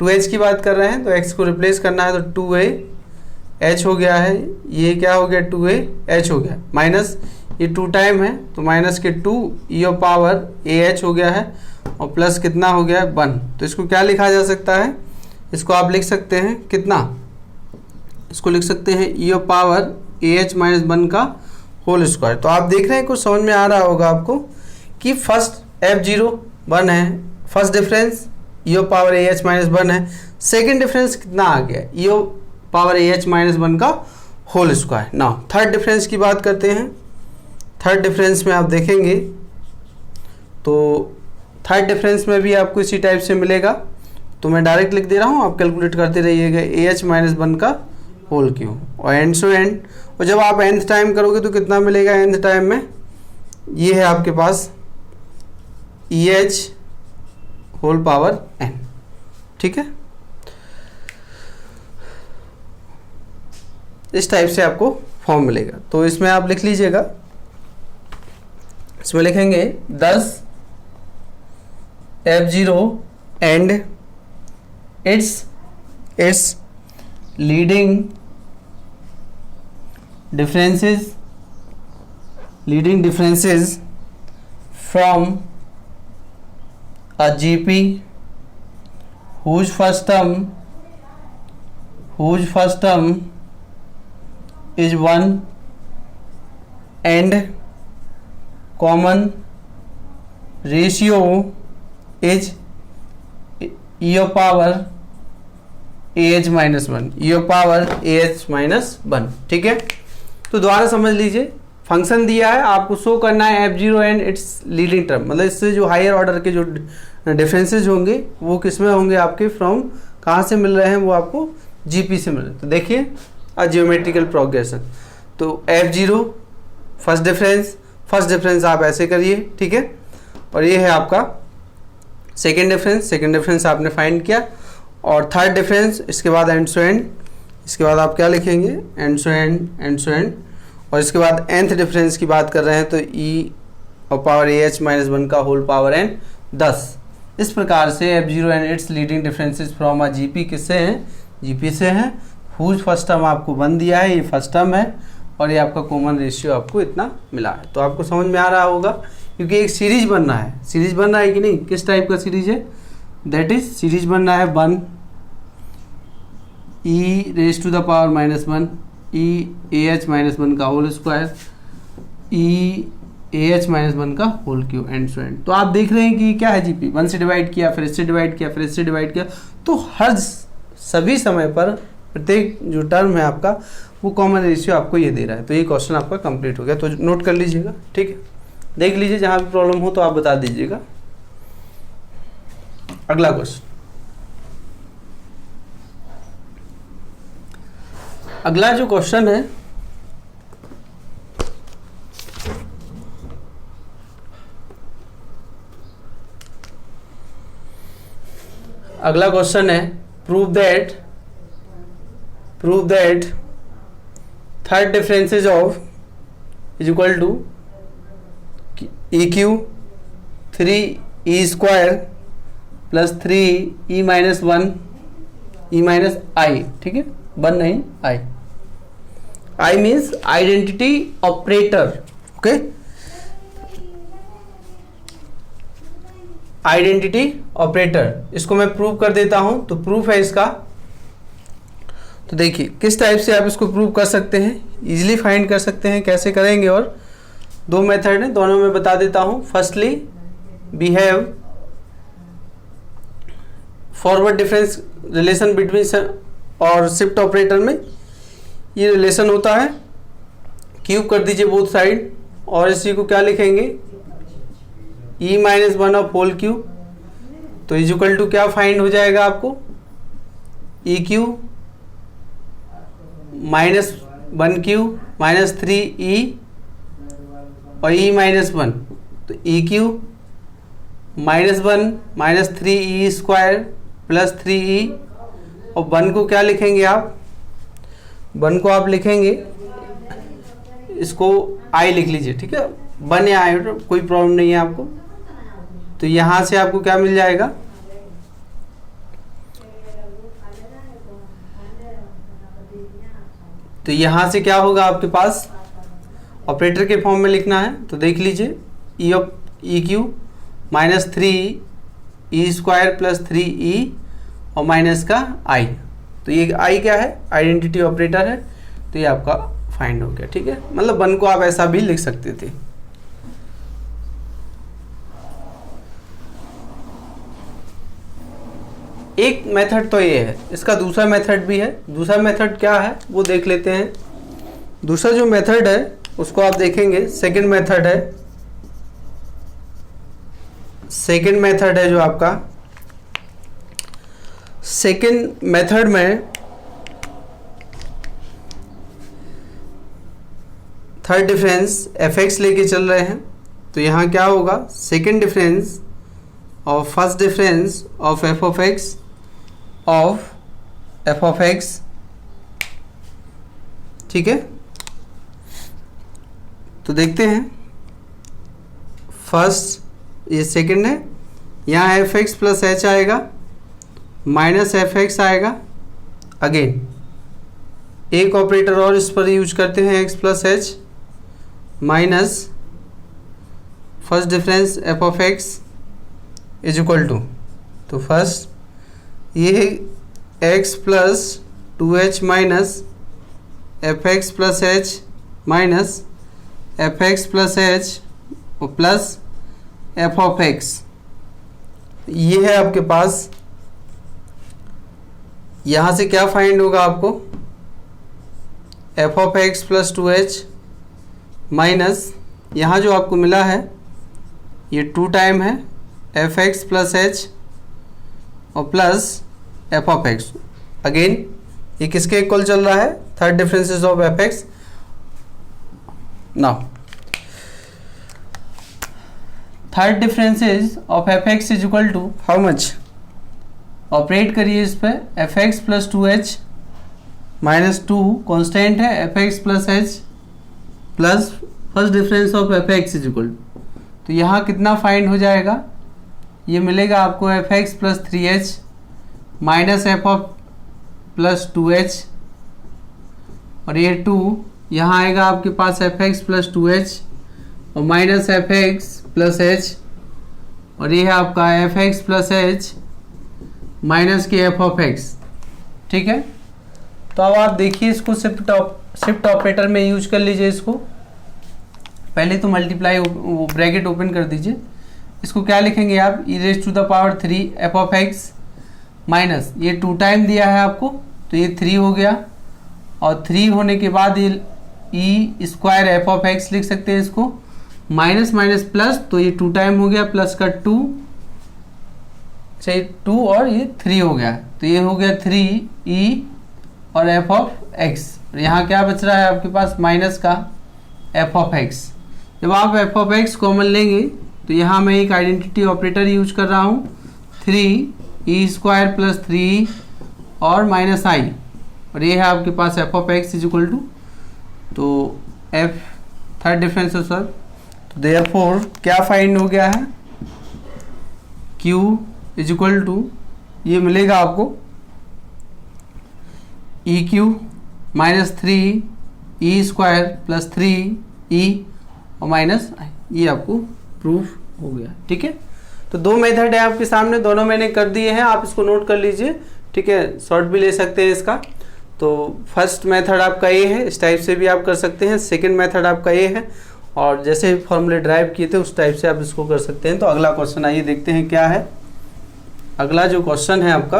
2h की बात कर रहे हैं तो x को रिप्लेस करना है, तो 2a h हो गया है, ये क्या हो गया 2a h हो गया, माइनस ये 2 टाइम है तो माइनस के 2 ई ऑफ पावर ए एच हो गया है और प्लस कितना हो गया 1। तो इसको क्या लिखा जा सकता है, इसको आप लिख सकते हैं कितना, इसको लिख सकते हैं ई of power A H minus 1 का होल स्क्वायर। तो आप देख रहे हैं कुछ समझ में आ रहा होगा आपको कि फर्स्ट F0 1 है, first difference e of power A H minus 1 है, सेकेंड डिफरेंस कितना आ गया, e of power A H minus 1 का whole square. Now third difference की बात करते हैं। थर्ड डिफरेंस में आप देखेंगे तो थर्ड डिफरेंस में भी आपको इसी टाइप से मिलेगा, तो मैं डायरेक्ट लिख दे रहा हूँ, आप कैलकुलेट करते रहिएगा, ए एच माइनस 1 का होल क्यू और एंड सो एंड। और जब आप nth टाइम करोगे तो कितना मिलेगा, nth टाइम में ये है आपके पास E H whole power n, ठीक है। इस टाइप से आपको फॉर्म मिलेगा, तो इसमें आप लिख लीजिएगा, इसमें लिखेंगे 10 F0 and its leading differences from a GP whose first term is 1 and common ratio is e of power A H minus 1, E of power A H minus 1, ठीक है। तो दोबारा समझ लीजिए, फंक्शन दिया है, आपको शो करना है F0 and it's leading term, मतलब इससे जो हायर ऑर्डर के जो डिफरेंसेज होंगे वो किस में होंगे, आपके फ्रॉम कहाँ से मिल रहे हैं, वो आपको GP से मिल रहे हैं। तो देखिए जियोमेट्रिकल प्रोग्रेशन, तो F0 फर्स्ट डिफरेंस आप ऐसे करिए, ठीक है। और ये है आपका सेकेंड डिफरेंस आपने फाइंड किया, और थर्ड डिफरेंस, इसके बाद एंड सो एंड, इसके बाद आप क्या लिखेंगे, एंड सो एंड, और इसके बाद nth डिफरेंस की बात कर रहे हैं तो ई और पावर ए एच माइनस 1 का होल पावर n 10। इस प्रकार से F0 and it's leading differences from a GP किससे हैं, GP से हैं। हुज फर्स्ट टर्म आपको 1 दिया है, ये फर्स्ट टर्म है, और ये आपका कॉमन रेशियो आपको इतना मिला है। तो आपको समझ में आ रहा होगा, क्योंकि एक सीरीज बन रहा है कि नहीं, किस टाइप का सीरीज है, दैट इज सीरीज बन रहा है 1 e raise to the power minus 1 e a H minus 1 का whole square e a H minus 1 का whole cube and so and. तो आप देख रहे हैं कि क्या है GP, 1 से डिवाइड किया, फिर इससे डिवाइड किया, फिर इससे डिवाइड किया, तो हर सभी समय पर प्रत्येक जो टर्म है आपका वो कॉमन रेशियो आपको ये दे रहा है। तो ये क्वेश्चन आपका कंप्लीट हो गया, तो नोट कर लीजिएगा, ठीक है। देख लीजिए, जहाँ भी प्रॉब्लम हो तो आप बता दीजिएगा। अगला क्वेश्चन, अगला जो क्वेश्चन है अगला क्वेश्चन है prove that third differences of is equal to E cube 3e² plus 3e minus 1 e minus I, ठीक है, 1 नहीं I. I means identity operator, okay, identity operator. इसको मैं प्रूव कर देता हूं। तो प्रूफ है इसका, तो देखिए किस टाइप से आप इसको प्रूव कर सकते हैं, इजीली फाइंड कर सकते हैं, कैसे करेंगे। और दो मेथड हैं, दोनों में बता देता हूं। Firstly we have forward difference relation between और शिफ्ट ऑपरेटर में ये रिलेशन होता है। क्यूब कर दीजिए बोथ साइड और इसी को क्या लिखेंगे, e minus 1 of whole cube. तो इज इक्वल टू क्या फाइंड हो जाएगा आपको, e cube minus 1 cube minus 3e और e माइनस 1। तो e cube minus 1 minus 3e² plus 3e और 1 को क्या लिखेंगे आप, 1 को आप लिखेंगे, इसको आई लिख लीजिए, ठीक है, 1 या आई कोई प्रॉब्लम नहीं है आपको। तो यहां से आपको क्या मिल जाएगा, तो यहां से क्या होगा आपके पास, ऑपरेटर के फॉर्म में लिखना है। तो देख लीजिए ई of E cube minus 3e² plus 3e और माइनस का आई। तो ये आई क्या है, आइडेंटिटी ऑपरेटर है। तो ये आपका फाइंड हो गया, ठीक है। मतलब 1 को आप ऐसा भी लिख सकते थे। एक मेथड तो ये है, इसका दूसरा मेथड भी है। दूसरा मेथड क्या है वो देख लेते हैं। दूसरा जो मेथड है उसको आप देखेंगे, सेकंड मेथड है। सेकंड मेथड है जो आपका, सेकंड मेथड में थर्ड डिफरेंस fx लेके चल रहे हैं। तो यहाँ क्या होगा, सेकंड डिफरेंस और first difference of f of x, ठीक है। तो देखते हैं, फर्स्ट ये सेकंड है, यहाँ fx प्लस h आएगा माइनस fx आएगा। अगेन एक ऑपरेटर और इस पर यूज करते हैं, x plus h minus first difference f of x is equal to, तो फर्स्ट ये x plus 2h minus fx plus h minus fx plus h और प्लस f of x। ये है आपके पास। यहाँ से क्या फाइंड होगा आपको, f of x plus 2h minus यहाँ जो आपको मिला है ये 2 टाइम है fx प्लस h और plus f of x। Again ये किसके इक्वल चल रहा है, third differences of fx। Now third differences of fx is equal to how much, operate करिए इस पर, fx plus 2h minus 2 constant है, fx plus h plus first difference of fx is equal to. तो यहाँ कितना find हो जाएगा, ये मिलेगा आपको fx plus 3h minus f of plus 2h और ये 2 यहाँ आएगा आपके पास fx प्लस 2h और माइनस fx प्लस h और ये है आपका fx प्लस h माइनस के f ऑफ x, ठीक है। तो अब आप देखिए इसको शिफ्ट ऑपरेटर में यूज कर लीजिए। इसको पहले तो मल्टीप्लाई ब्रैकेट ओपन कर दीजिए। इसको क्या लिखेंगे आप, e raise to the power 3 f of x minus ये 2 टाइम दिया है आपको तो ये 3 हो गया और 3 होने के बाद ये e² f ऑफ x लिख सकते हैं इसको, माइनस माइनस प्लस तो ये 2 टाइम हो गया, प्लस का 2 चाहिए 2 और ये 3 हो गया, तो ये हो गया 3e और f ऑफ x। यहाँ क्या बच रहा है आपके पास, माइनस का f ऑफ x। जब आप f ऑफ x कॉमन लेंगे तो यहाँ मैं एक आइडेंटिटी ऑपरेटर यूज कर रहा हूँ, 3 ई स्क्वायर प्लस 3 और माइनस आई, और ये है आपके पास f of x is equal to, तो एफ थर्ड डिफरेंस है सर। तो देयरफॉर क्या फाइंड हो गया है, Q इज इक्वल टू ये मिलेगा आपको e cube minus 3 E square plus 3 ई और माइनस आई, ये आपको प्रूफ हो गया। ठीक है, तो दो मेथड है आपके सामने, दोनों मैंने कर दिए हैं, आप इसको नोट कर लीजिए। ठीक है, शॉर्ट भी ले सकते हैं इसका। तो फर्स्ट मेथड आपका ये है, इस टाइप से भी आप कर सकते हैं। सेकंड मेथड आपका ये है, और जैसे फॉर्मूले ड्राइव किए थे उस टाइप से आप इसको कर सकते हैं। तो अगला क्वेश्चन आइए देखते हैं क्या है। अगला जो क्वेश्चन है आपका,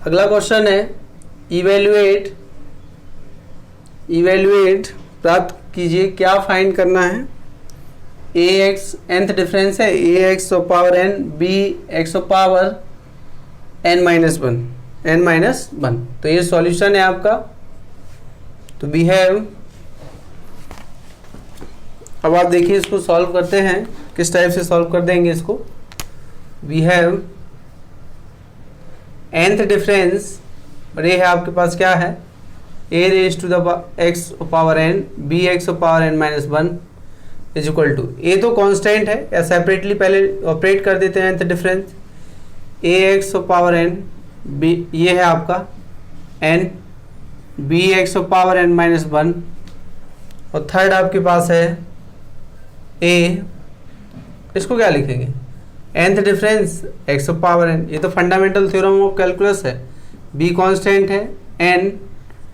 अगला क्वेश्चन है इवेल्युएट प्राप्त कीजिए, क्या फाइंड करना है। ए एक्स nth डिफरेंस है, a x power n, b x power n minus one, तो ये सॉल्यूशन है आपका। तो वी हैव, अब आप देखिए इसको सॉल्व करते हैं, किस टाइप से सॉल्व कर देंगे इसको। वी हैव nth डिफरेंस, और ये है आपके पास क्या है, a raise to the x power n, b x power n minus one is equal to, a तो कांस्टेंट है, या सेपरेटली पहले ऑपरेट कर देते हैं nth difference, a x power n, b ये है आपका n, b x power n minus one, और थर्ड आपके पास है a, इसको क्या लिखेंगे, nth difference x power n, ये तो फंडामेंटल थ्योरम ऑफ कैलकुलस है, b कांस्टेंट है, n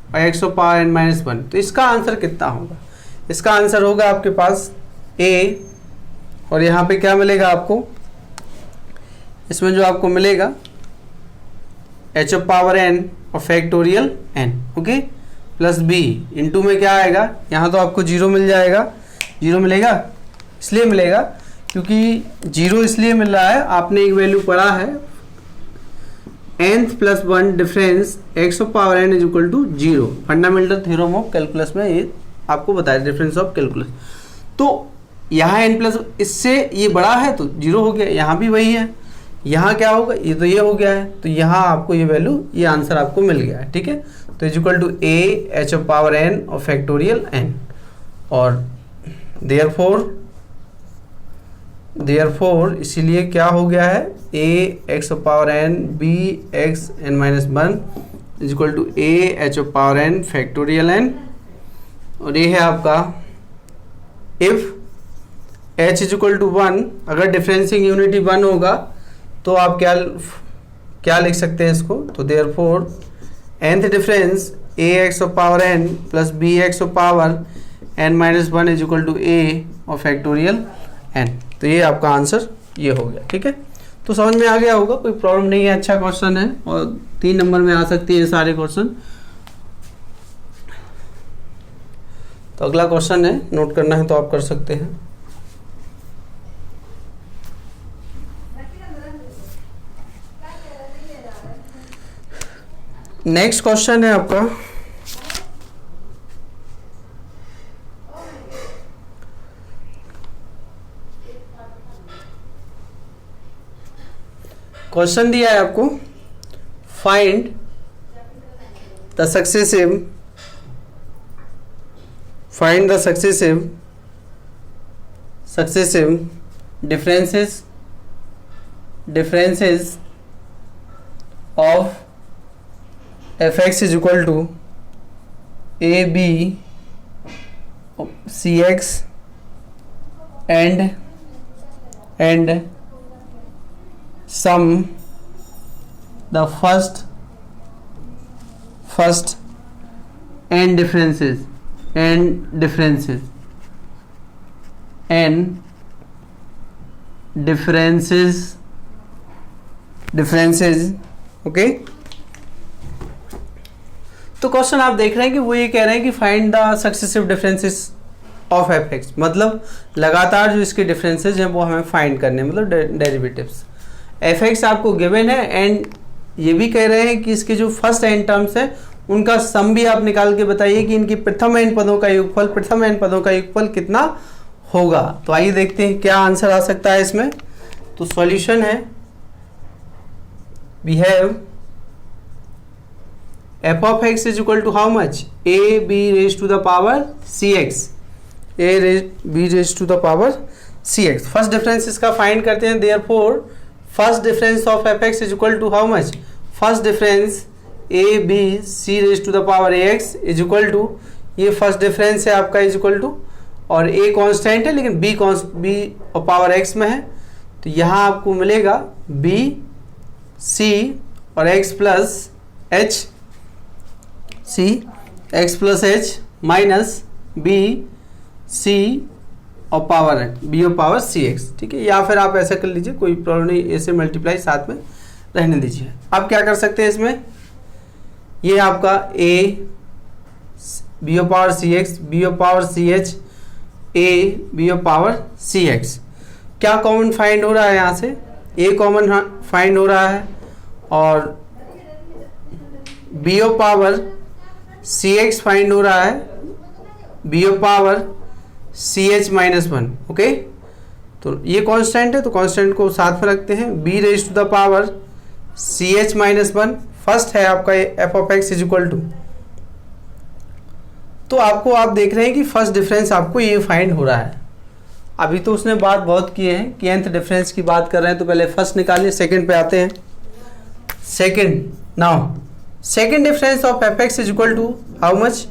और x power n minus one. तो इसका आंसर कितना होगा, इसका आंसर होगा आपके पास a, और यहाँ पे क्या मिलेगा आपको, इसमें जो आपको मिलेगा h पावर n और factorial n, okay, plus b into में क्या आएगा, यहाँ तो आपको जीरो मिल जाएगा, जीरो मिलेगा, इसलिए मिलेगा क्योंकि जीरो इसलिए मिल रहा है, आपने एक वैल्यू पढ़ा है nth plus one difference x power n is equal to zero, fundamental theorem of calculus में ये आपको बताया, डिफरेंस ऑफ कैलकुलस। तो यहाँ n प्लस इससे ये बड़ा है तो जीरो हो गया, यहाँ भी वही है, यहाँ क्या होगा, ये तो ये हो गया है, तो यहाँ आपको ये वैल्यू, ये आंसर आपको मिल गया है। ठीक है, तो is equal to a h power n और फैक्टोरियल n, और देयरफॉर इसीलिए क्या हो गया है, a x power n b x n minus one is equal to a h power n factorial n, और ये है आपका if h is equal to one, अगर डिफरेंसिंग यूनिटी वन होगा तो आप क्या लिख सकते हैं इसको, तो therefore nth difference a x power n plus b x power n minus one is equal to a और फैक्टोरियल n। तो ये आपका आंसर ये हो गया। ठीक है, तो समझ में आ गया होगा, कोई प्रॉब्लम नहीं है, अच्छा क्वेश्चन है, और 3 नंबर में आ सकती है सारे क्वेश्चन। तो अगला क्वेश्चन है, नोट करना है तो आप कर सकते हैं। नेक्स्ट क्वेश्चन है आपका, क्वेश्चन दिया है आपको, find the successive differences of fx is equal to ab cx and sum the first n differences okay. तो क्वेश्चन आप देख रहे हैं कि वो ये कह रहे हैं कि find the successive differences of F x, मतलब लगातार जो इसके डिफरेंसेस हैं वो हमें फाइंड करने, मतलब डेरिवेटिव्स। एफ एक्स आपको गिवन है, एंड ये भी कह रहे हैं कि इसके जो फर्स्ट एन टर्म्स है उनका सम भी आप निकाल के बताइए कि इनकी प्रथम n पदों का योगफल कितना होगा। तो आइए देखते हैं क्या आंसर आ सकता है इसमें। तो सॉल्यूशन है, we have f of x is equal to how much, a b raised to the power cx, b raised to the power cx। First difference इसका फाइंड करते हैं। Therefore first difference of fx is equal to how much, first difference a b c raised to the power ax is equal to, ये first difference है आपका is equal to, और a constant है लेकिन b और power x में है, तो यहाँ आपको मिलेगा b c और x plus h, c x plus h minus b c और पावर b और पावर सी एक्स, ठीक है। या फिर आप ऐसा कर लीजिए, कोई प्रॉब्लम नहीं, ऐसे मल्टीप्लाई साथ में रहने दीजिए। अब क्या कर सकते हैं इसमें, ये आपका a b और पावर सी एक्स, b और power C h, a b और पावर सी एक्स, क्या कॉमन फाइंड हो रहा है, यहाँ से a कॉमन फाइंड हो रहा है और b और पावर सी एक्स फाइंड हो रहा है, b और power C H minus one. Okay, तो ये कांस्टेंट है तो कांस्टेंट को साथ में रखते हैं। b raise to the power C H minus one, first है आपका f of x is equal to, तो आपको आप देख रहे हैं कि फर्स्ट डिफरेंस आपको ये फाइंड हो रहा है। अभी तो उसने बात बहुत की है कि nth डिफरेंस की बात कर रहे हैं, तो पहले फर्स्ट निकालिए, सेकंड पे आते हैं। Second, now second difference of F X is equal to how much,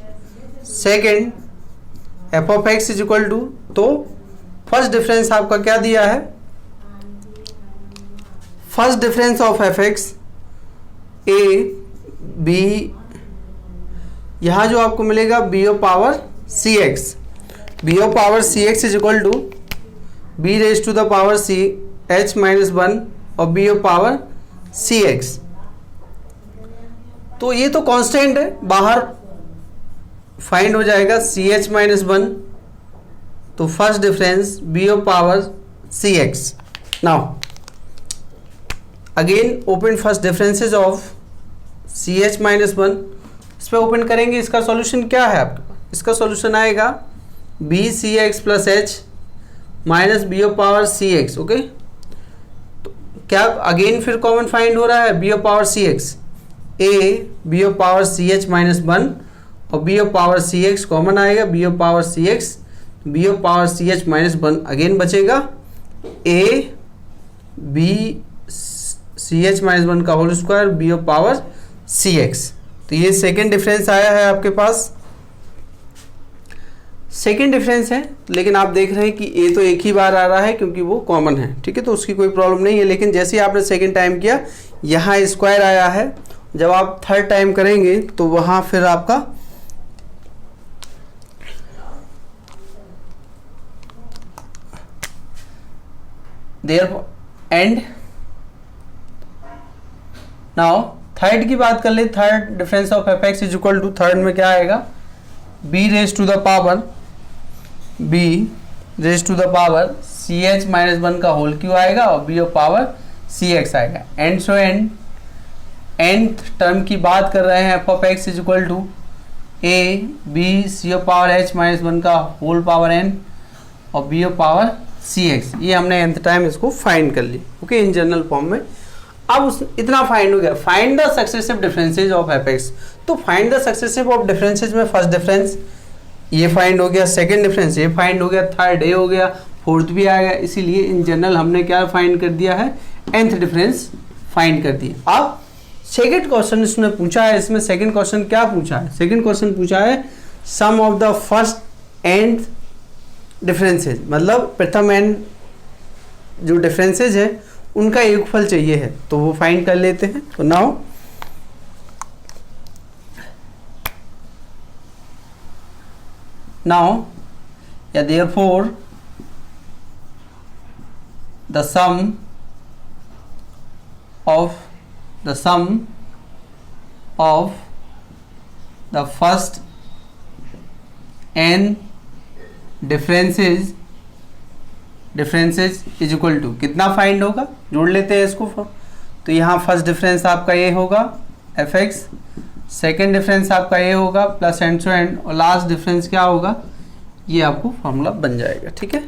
second F of x is equal to, तो फर्स्ट डिफरेंस आपका क्या दिया है, first difference of F X A B, यहां जो आपको मिलेगा B O power C x, B O power C X is equal to B raise to the power C H minus one और B O power सी X. तो ये तो constant है, बाहर फाइंड हो जाएगा सी एच माइनस वन, तो first difference B O power C X. Now again open first differences of C H minus one, इस पर ओपन करेंगे, इसका सॉल्यूशन क्या है आपके पास, इसका सॉल्यूशन आएगा b c x plus h minus b ओ पावर सी एक्स। ओके, तो क्या अगेन फिर कॉमन फाइंड हो रहा है बी ओ पावर सी एक्स, ए बी ओ power C H minus one और बी ओ पावर सी एक्स कॉमन आएगा, बी ओ पावर सी x, B O power C H minus one again बचेगा, a B C H minus one का whole square B O power सी X. तो ये second difference आया है आपके पास, second difference है, लेकिन आप देख रहे हैं कि ए तो एक ही बार आ रहा है क्योंकि वो कॉमन है, ठीक है, तो उसकी कोई प्रॉब्लम नहीं है। लेकिन जैसे ही आपने सेकेंड टाइम किया यहाँ स्क्वायर आया है, जब आप थर्ड टाइम करेंगे तो वहां फिर आपका देयर एंड। नाउ थर्ड की बात कर ले, third difference of F X is equal to, third में क्या आएगा, B raise to the power B raise to the power C H minus one का होल क्यू आएगा और B of power C X आएगा। एंड सो nth टर्म की बात कर रहे हैं, F of x is equal to A B C of power H minus one का होल पावर एन और B of power C x, ये हमने nth टाइम इसको फाइंड कर ली। ओके, इन जनरल फॉर्म में। अब उस इतना फाइंड हो गया, find the successive differences of F x, तो find the successive of differences में फर्स्ट डिफरेंस ये फाइंड हो गया, सेकंड डिफरेंस ये फाइंड हो गया, थर्ड ए हो गया, फोर्थ भी आएगा, इसीलिए इन जनरल हमने क्या फाइंड कर दिया है, nth डिफरेंस फाइंड कर दिया। अब सेकंड क्वेश्चन इसने पूछा है, इसमें सेकंड क्वेश्चन क्या पूछा है, सेकंड क्वेश्चन पूछा है sum of the first and differences, मतलब प्रथम एंड जो डिफरेंसेज है उनका योगफल चाहिए है, तो वो फाइंड कर लेते हैं। तो नाउ या therefore the sum of the first n differences is equal to कितना फाइंड होगा, जोड़ लेते हैं इसको। तो यहाँ फर्स्ट डिफरेंस आपका ये होगा एफ एक्स सेकेंड डिफरेंस आपका ए होगा प्लस एंड टू एंड, और लास्ट डिफरेंस क्या होगा, ये आपको फॉर्मूला बन जाएगा। ठीक है,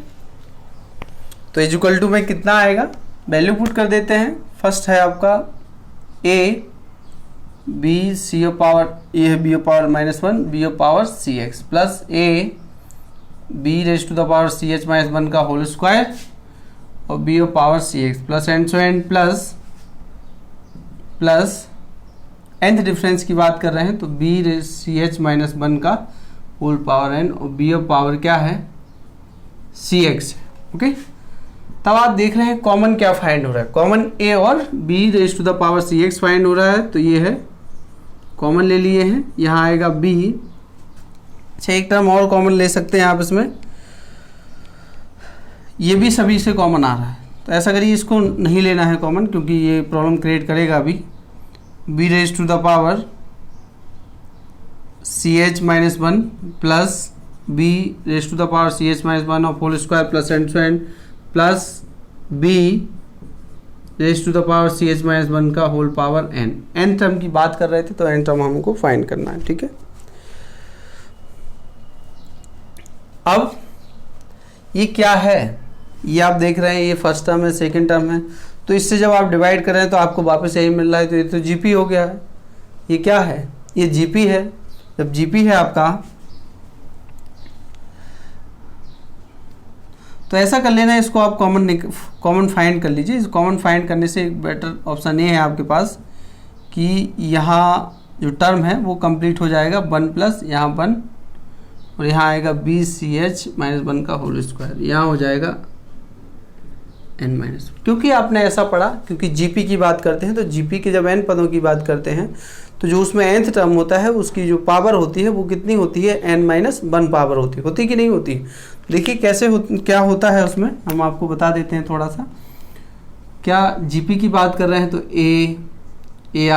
तो इक्वल टू में कितना आएगा, वैल्यू पुट कर देते हैं। फर्स्ट है आपका A B C O power, A है B O power -1 B O power C x plus A B raise to the power C H -1 का होल स्क्वायर और B O power C x plus and so and plus nth difference की बात कर रहे हैं तो B C H -1 का whole power n और बी ओ पावर क्या है सी एक्स। ओके, तब आप देख रहे हैं कॉमन क्या फाइंड हो रहा है, कॉमन a और b raise to the power C X find हो रहा है, तो ये है कॉमन ले लिए हैं, यहाँ आएगा b। अच्छा, एक टर्म और कॉमन ले सकते हैं आप इसमें, ये भी सभी से कॉमन आ रहा है, तो ऐसा करिए इसको नहीं लेना है कॉमन क्योंकि ये प्रॉब्लम क्रिएट करेगा अभी। b raise to the power C H -1 plus b raise to the power C H -1 और whole square plus and so and plus b raise to the power C H -1 का whole power n term की बात कर रहे थे, तो n term हमको find करना है। ठीक है, अब ये क्या है, ये आप देख रहे हैं ये फर्स्ट टर्म है सेकंड टर्म है, तो इससे जब आप डिवाइड कर रहे हैं तो आपको वापस यही मिल रहा है, तो ये तो जीपी हो गया है। ये क्या है, ये जीपी है। जब जीपी है आपका तो ऐसा कर लेना, इसको आप कॉमन फाइंड कर लीजिए। इस कॉमन फाइंड करने से एक बेटर ऑप्शन ये है आपके पास कि यहाँ जो टर्म है वो कंप्लीट हो जाएगा 1 प्लस यहाँ 1 और यहाँ आएगा बी सी एच -1 का होल स्क्वायर, यहाँ हो जाएगा n-, क्योंकि आपने ऐसा पढ़ा, क्योंकि जीपी की बात करते हैं तो जीपी के जब n पदों की बात करते हैं तो जो उसमें nth टर्म होता है उसकी जो पावर होती है वो कितनी होती है, n-1 पावर होती कि नहीं होती। देखिए कैसे क्या होता है उसमें, हम आपको बता देते हैं थोड़ा सा। क्या जीपी की बात कर रहे हैं तो A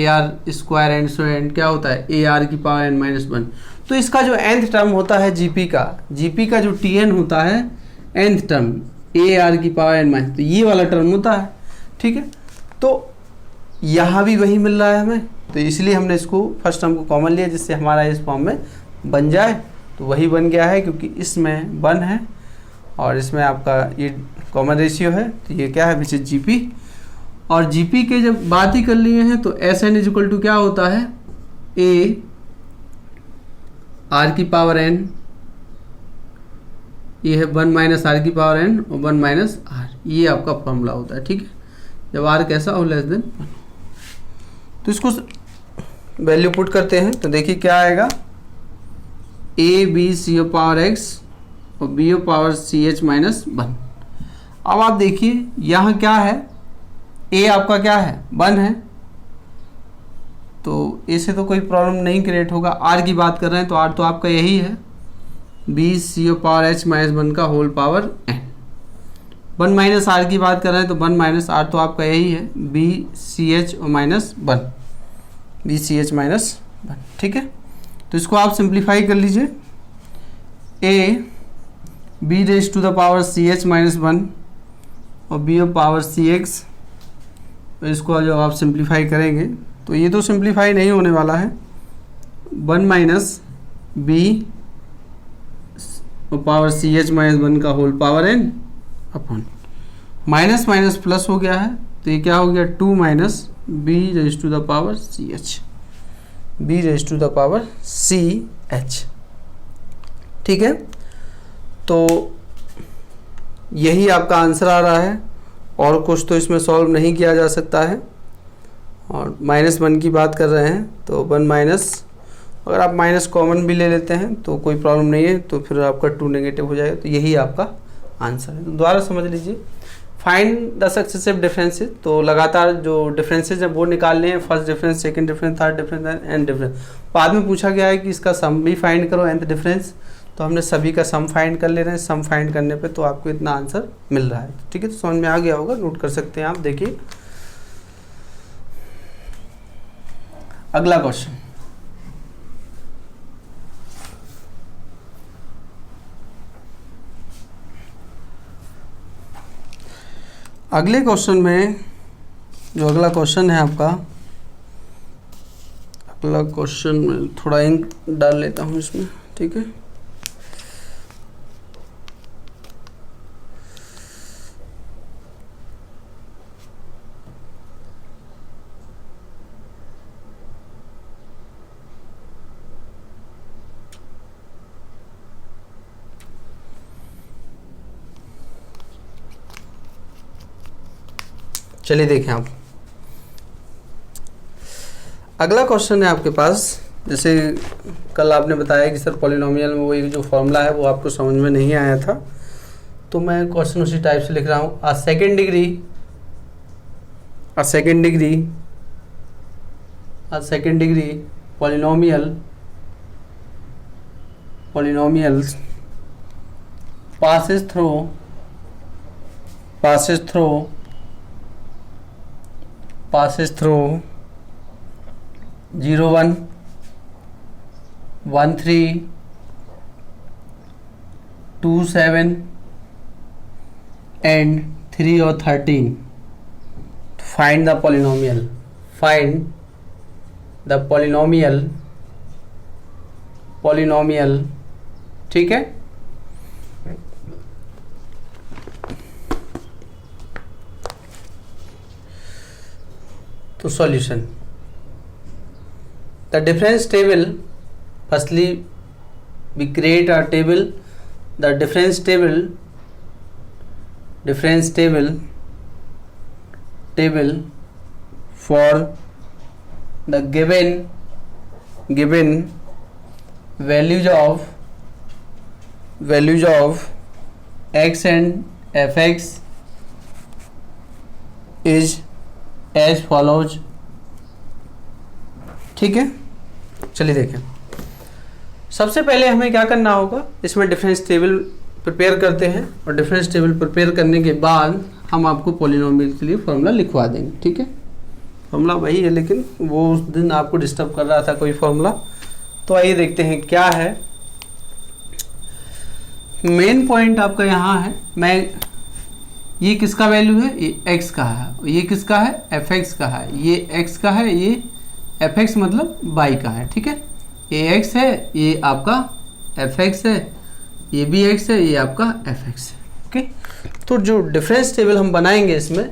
R square and so and क्या होता है ए आर की पावर n-1, तो इसका जो nth टर्म होता है जीपी का जो tn होता है nth टर्म ए आर की पावर n-, तो ये वाला टर्म होता है। ठीक है, तो यहाँ भी वही मिल रहा है हमें, तो इसलिए हमने इसको फर्स्ट टर्म को कॉमन लिया जिससे हमारा इस फॉर्म में बन जाए, तो वही बन गया है क्योंकि इसमें 1 है और इसमें आपका ये कॉमन रेशियो है, तो ये क्या है विच इज जीपी। और जीपी के जब बात ही कर लिए हैं तो एस एन इक्वल टू क्या होता है, ए आर की पावर n, ये है 1 माइनस आर की पावर n और 1 माइनस आर, ये आपका फॉर्मूला होता है। ठीक है, जब आर कैसा हो लेस देन 1, तो इसको वैल्यू पुट करते हैं तो देखिए क्या आएगा, a B C O power x और B O power C H -1। अब आप देखिए यहाँ क्या है, ए आपका क्या है 1 है, तो ए से तो कोई प्रॉब्लम नहीं क्रिएट होगा। आर की बात कर रहे हैं तो आर तो आपका यही है, बी सी ओ पावर एच -1 का whole power n। 1 minus R की बात कर रहे हैं तो 1 माइनस आर तो आपका यही है, B C H -1, B C H -1। ठीक है, तो इसको आप सिंप्लीफाई कर लीजिए, A B raise to the power C H -1 और बी ओ पावर सी एक्स, तो इसको जो आप सिंप्लीफाई करेंगे तो ये तो सिंप्लीफाई नहीं होने वाला है, 1 minus B power C H -1 का whole power n upon minus minus plus हो गया है, तो ये क्या हो गया 2 minus B raise to the power C H, B raise to the power C H. ठीक है, तो यही आपका आंसर आ रहा है, और कुछ तो इसमें सॉल्व नहीं किया जा सकता है। और -1 की बात कर रहे हैं तो 1 माइनस, अगर आप माइनस कॉमन भी ले लेते हैं तो कोई प्रॉब्लम नहीं है, तो फिर आपका 2 नेगेटिव हो जाएगा, तो यही आपका आंसर है। तो दोबारा समझ लीजिए, फाइंड द सक्सेसिव डिफरेंसेस, तो लगातार जो डिफरेंसेज हैं वो निकालने हैं, first difference, second difference, third difference, and difference. बाद में पूछा गया है कि इसका सम भी फाइंड करो, nth डिफरेंस, तो हमने सभी का सम फाइंड कर ले रहे हैं। सम फाइंड करने पे तो आपको इतना आंसर मिल रहा है। ठीक है, तो समझ में आ गया होगा, नोट कर सकते हैं आप। देखिए अगला क्वेश्चन, अगले क्वेश्चन में जो अगला क्वेश्चन है आपका, अगला क्वेश्चन में थोड़ा इंक डाल लेता हूँ इसमें, ठीक है। चलिए देखें आप, अगला क्वेश्चन है आपके पास। जैसे कल आपने बताया कि सर पॉलिनोमियल में वो एक जो फॉर्मूला है वो आपको समझ में नहीं आया था, तो मैं क्वेश्चन उसी टाइप से लिख रहा हूँ। A second degree polynomials passes through 0 1 1 3 2 7 and 3 or 13. Find the polynomial, ठीक है। तो solution, the difference table, firstly we create a table, the difference table for the given values of x and fx is as follows, ठीक है। चलिए देखें, सबसे पहले हमें क्या करना होगा, इसमें डिफरेंस टेबल प्रिपेयर करते हैं और डिफरेंस टेबल प्रिपेयर करने के बाद हम आपको पॉलिनोमियल के लिए फॉर्मूला लिखवा देंगे, ठीक है। फॉर्मूला वही है, लेकिन वो उस दिन आपको डिस्टर्ब कर रहा था कोई फॉर्मूला। तो आइए देखते हैं क्या है। मेन पॉइंट आपका यहाँ है, ये किसका वैल्यू है, ये x का है, ये किसका है, fx का है, ये x का है, ये fx मतलब y का है, ठीक है। ये x है, ये आपका fx है, ये भी x है, ये आपका fx है, ओके। तो जो डिफरेंस टेबल हम बनाएंगे इसमें,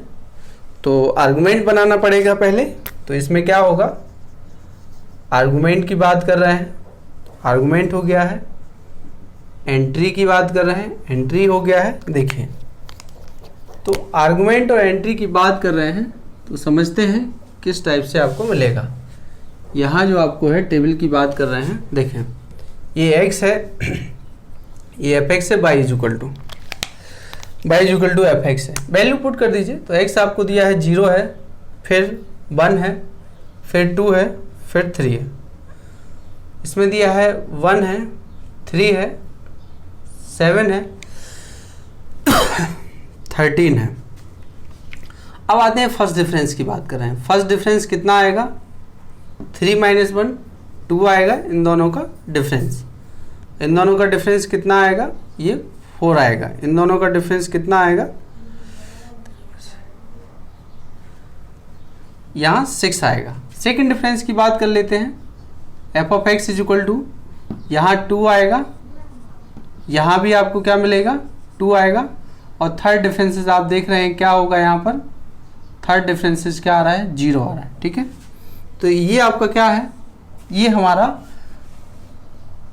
तो आर्गुमेंट बनाना पड़ेगा पहले। तो इसमें क्या होगा, आर्गुमेंट की बात कर रहे हैं, आर्गुमेंट हो गया है। एंट्री की बात कर रहे हैं, एंट्री हो गया है। देखें, तो आर्गुमेंट और एंट्री की बात कर रहे हैं, तो समझते हैं किस टाइप से आपको मिलेगा। यहाँ जो आपको है टेबल की बात कर रहे हैं, देखें ये x है, ये fx है, y is equal to fx है। वैल्यू पुट कर दीजिए, तो x आपको दिया है 0 है, फिर 1 है, फिर 2 है, फिर 3 है। इसमें दिया है 1 है, 3 है, 7 है, 13 है। अब आते हैं फर्स्ट डिफरेंस की बात कर रहे हैं। फर्स्ट डिफरेंस कितना आएगा, 3 - 1 2 आएगा। इन दोनों का डिफरेंस, कितना आएगा, ये 4 आएगा। इन दोनों का डिफरेंस कितना आएगा, यहाँ 6 आएगा। सेकंड डिफरेंस की बात कर लेते हैं, f(x) इज इक्वल टू, यहाँ 2 आएगा, यहाँ भी आपको क्या मिलेगा, 2 आएगा। और थर्ड डिफरेंसेस आप देख रहे हैं क्या होगा, यहाँ पर थर्ड डिफरेंसेस क्या आ रहा है, 0 आ रहा है, ठीक है। तो ये आपका क्या है, ये हमारा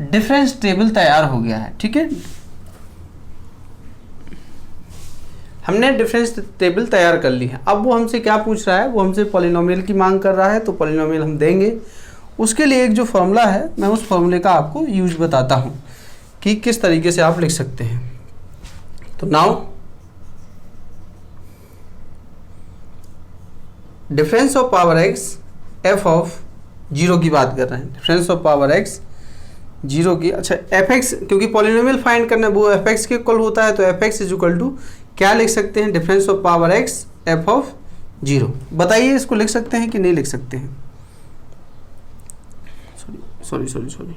डिफरेंस टेबल तैयार हो गया है, ठीक है। हमने डिफरेंस टेबल तैयार कर ली है। अब वो हमसे क्या पूछ रहा है, वो हमसे पॉलिनोमियल की मांग कर रहा है, तो पॉलिनोमियल हम देंगे। उसके लिए एक जो फॉर्मूला है, मैं उस फॉर्मूले का आपको यूज बताता हूँ कि किस तरीके से आप लिख सकते हैं। तो now difference of power x f of 0 की बात कर रहे हैं। डिफरेंस ऑफ पावर x 0 की, अच्छा fx, क्योंकि पॉलिनोमियल फाइंड करना है वो fx के इक्वल होता है, तो fx इज इक्वल टू क्या लिख सकते हैं, difference of power x f of 0। बताइए इसको लिख सकते हैं कि नहीं लिख सकते हैं। सॉरी,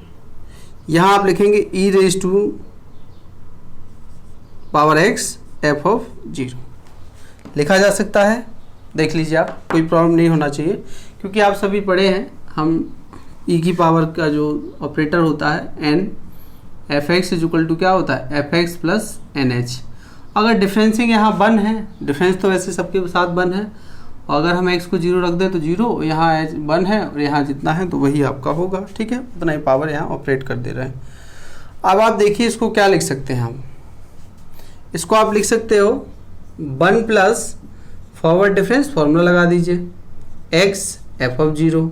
यहाँ आप लिखेंगे e raise to power x f of 0 लिखा जा सकता है। देख लीजिए आप, कोई प्रॉब्लम नहीं होना चाहिए, क्योंकि आप सभी पढ़े हैं, हम ई की पावर का जो ऑपरेटर होता है N, F X is equal to क्या होता है F x plus N H. अगर डिफरेंसिंग यहाँ वन है, डिफरेंस तो वैसे सबके साथ वन है, और अगर हम एक्स को जीरो रख दें तो जीरो, यहाँ एच वन है और यहाँ जितना है तो वही आपका होगा, ठीक है, उतना ही पावर यहाँ ऑपरेट कर दे रहे हैं। अब आप देखिए इसको क्या लिख सकते हैं हम, इसको आप लिख सकते हो one plus forward difference, formula लगा दीजिए एक्स एफ ऑफ जीरो।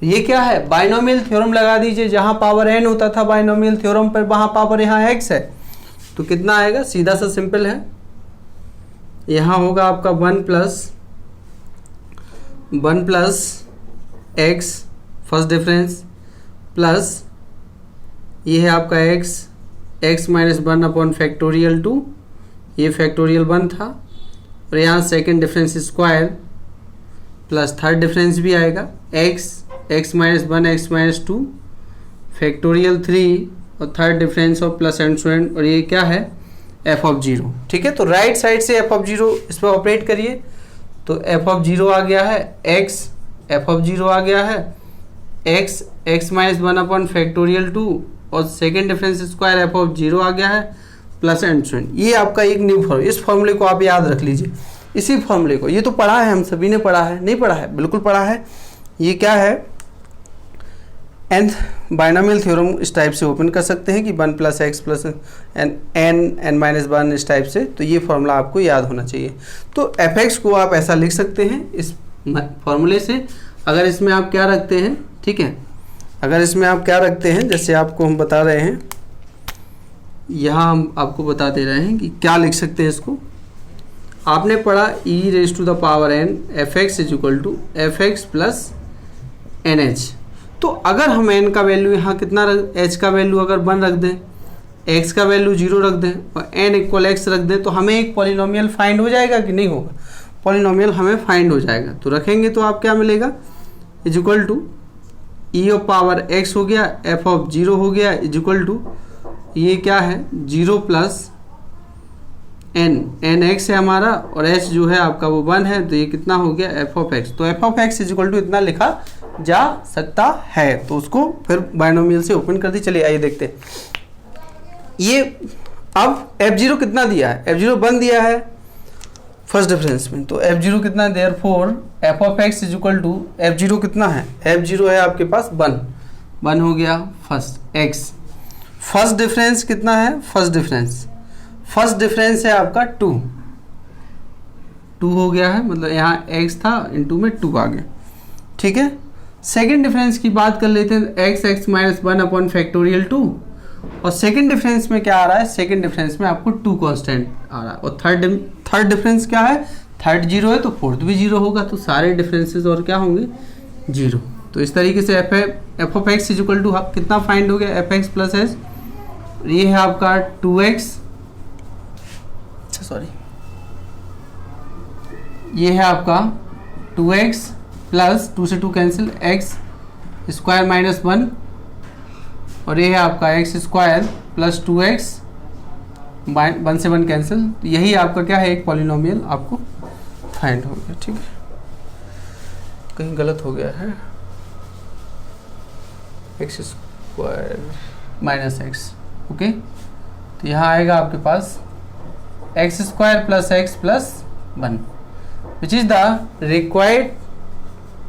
ये क्या है बाइनोमियल थ्योरम लगा दीजिए, जहाँ पावर एन होता था बाइनोमियल थ्योरम पर, वहाँ पावर यहाँ एक्स है, तो कितना आएगा, सीधा सा सिंपल है, यहाँ होगा आपका one plus x first difference plus ये है आपका x minus one upon factorial to, ये फैक्टोरियल वन था, और यहाँ second difference square plus third difference भी आएगा x minus one x minus two factorial three, और थर्ड डिफरेंस और प्लस एंड सो एंड, और ये क्या है एफ ऑफ जीरो, ठीक है। तो राइट साइड से एफ ऑफ जीरो इस पर ऑपरेट करिए, तो एफ ऑफ जीरो आ गया है एक्स, एफ ऑफ जीरो आ गया है x minus one upon factorial two, और second difference square f of zero आ गया है प्लस एंड सो एंड। ये आपका एक न्यू फॉर्मूला, इस फॉर्मूले को आप याद रख लीजिए, इसी फॉर्मूले को, ये तो पढ़ा है, हम सभी ने पढ़ा है, नहीं पढ़ा है, बिल्कुल पढ़ा है। ये क्या है nth बाइनोमियल थ्योरम इस टाइप से ओपन कर सकते हैं कि one plus x plus N minus one इस टाइप से, तो ये फॉर्मूला आपको याद होना चाहिए। तो एफ एक्स को आप ऐसा लिख सकते हैं इस फॉर्मूले से, अगर इसमें आप क्या रखते हैं, ठीक है, अगर इसमें आप क्या रखते हैं, जैसे आपको हम बता रहे हैं, यहाँ हम आपको बता दे रहे हैं कि क्या लिख सकते हैं इसको। आपने पढ़ा e raise to the power n F X is equal to F x plus N H. तो अगर हम n का वैल्यू यहाँ कितना रख, h का वैल्यू अगर 1 रख दें, x का वैल्यू 0 रख दें और n इक्वल x रख दें, तो हमें एक पॉलिनोमियल फाइंड हो जाएगा कि नहीं होगा, पॉलिनोमियल हमें फाइंड हो जाएगा। तो रखेंगे तो आप क्या मिलेगा, is equal to E of power x हो गया, f ऑफ जीरो हो गया, इज इक्वल टू ये क्या है 0 प्लस एन एक्स है हमारा, और h जो है आपका वो 1 है, तो ये कितना हो गया एफ ऑफ एक्स। तो F of x is equal to इतना लिखा जा सकता है, तो उसको फिर बाइनोमियल से ओपन कर दी। चलिए आइए देखते हैं ये। अब f0 कितना दिया है, f0 1 दिया है फर्स्ट डिफरेंस में, तो f0 कितना, therefore F of x is equal to f0 कितना है, f0 है आपके पास 1 हो गया फर्स्ट x। फर्स्ट डिफरेंस कितना है, फर्स्ट डिफरेंस है आपका 2 हो गया है, मतलब यहाँ x था इनटू में 2 आ गया, ठीक है। सेकेंड डिफरेंस की बात कर लेते हैं, x minus one upon factorial 2, और सेकेंड डिफरेंस में क्या आ रहा है, सेकेंड डिफरेंस में आपको 2 कांस्टेंट आ रहा है, और थर्ड डिफरेंस क्या है, थर्ड 0 है तो फोर्थ भी 0 होगा, तो सारे डिफरेंसेस और क्या होंगे 0। तो इस तरीके से F of x is equal to कितना फाइंड हो गया, एफ एक्स प्लस एच, ये है आपका 2x, सॉरी ये है आपका 2x प्लस 2 से 2 कैंसिल x स्क्वायर माइनस 1, और ये है आपका x स्क्वायर प्लस 2x 1 से 1 कैंसिल। तो यही आपका क्या है, एक पॉलिनोमियल आपको फाइंड हो गया, ठीक है। कहीं गलत हो गया है, x square minus x, okay. तो यहाँ आएगा आपके पास x square plus x plus 1 which is the required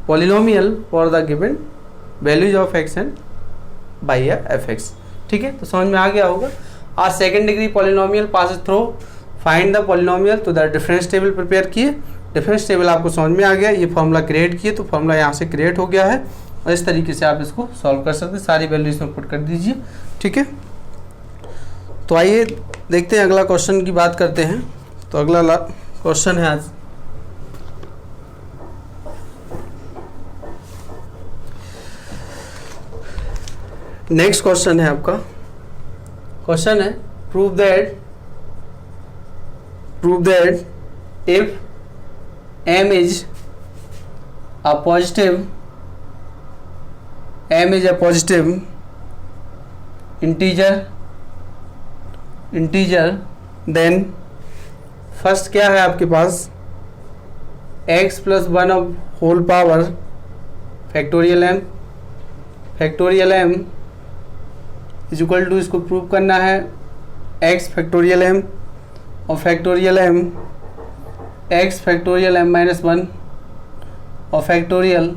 polynomial for the given values of x and by f x, ठीक है। तो समझ में आ गया होगा। आज second degree polynomial pass through find the polynomial, तो द डिफरेंस टेबल प्रिपेयर किए, डिफरेंस टेबल आपको समझ में आ गया, ये फॉर्मूला क्रिएट किए, तो फॉर्मूला यहाँ से क्रिएट हो गया है, और इस तरीके से आप इसको सॉल्व कर सकते हैं, सारी वैल्यू इसमें पुट कर दीजिए, ठीक है। तो आइए देखते हैं अगला क्वेश्चन की बात करते हैं। तो अगला क्वेश्चन है आज नेक्स्ट क्वेश्चन है आपका, क्वेश्चन है prove that if m is a positive integer then first क्या है आपके पास x plus 1 of whole power factorial m, factorial M is equal to, इसको प्रूव करना है एक्स फैक्टोरियल एम और factorial M X factorial M minus 1 और factorial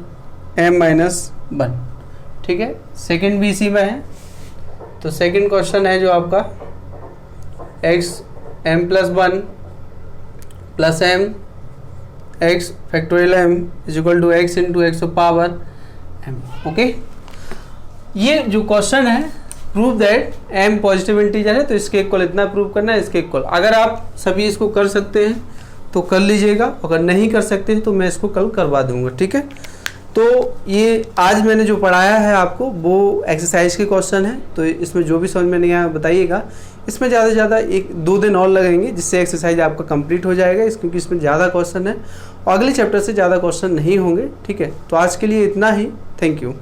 M minus 1। ठीक है, सेकेंड भी इसी में है। तो सेकेंड क्वेश्चन है जो आपका X M plus 1 plus M X factorial M is equal to X into X power M. Okay, ये जो क्वेश्चन है prove that M positive integer है, तो इसके इक्वल इतना प्रूव करना है, इसके इक्वल। अगर आप सभी इसको कर सकते हैं तो कर लीजिएगा, अगर नहीं कर सकते हैं तो मैं इसको कल करवा दूंगा। ठीक है, तो ये आज मैंने जो पढ़ाया है आपको वो एक्सरसाइज के क्वेश्चन है, तो इसमें जो भी समझ में नहीं आया बताइएगा। इसमें ज़्यादा से ज़्यादा 1-2 दिन और लगेंगे जिससे एक्सरसाइज आपका कंप्लीट हो जाएगा, क्योंकि इसमें ज़्यादा क्वेश्चन है और अगले चैप्टर से ज़्यादा क्वेश्चन नहीं होंगे। ठीक है, तो आज के लिए इतना ही। Thank you.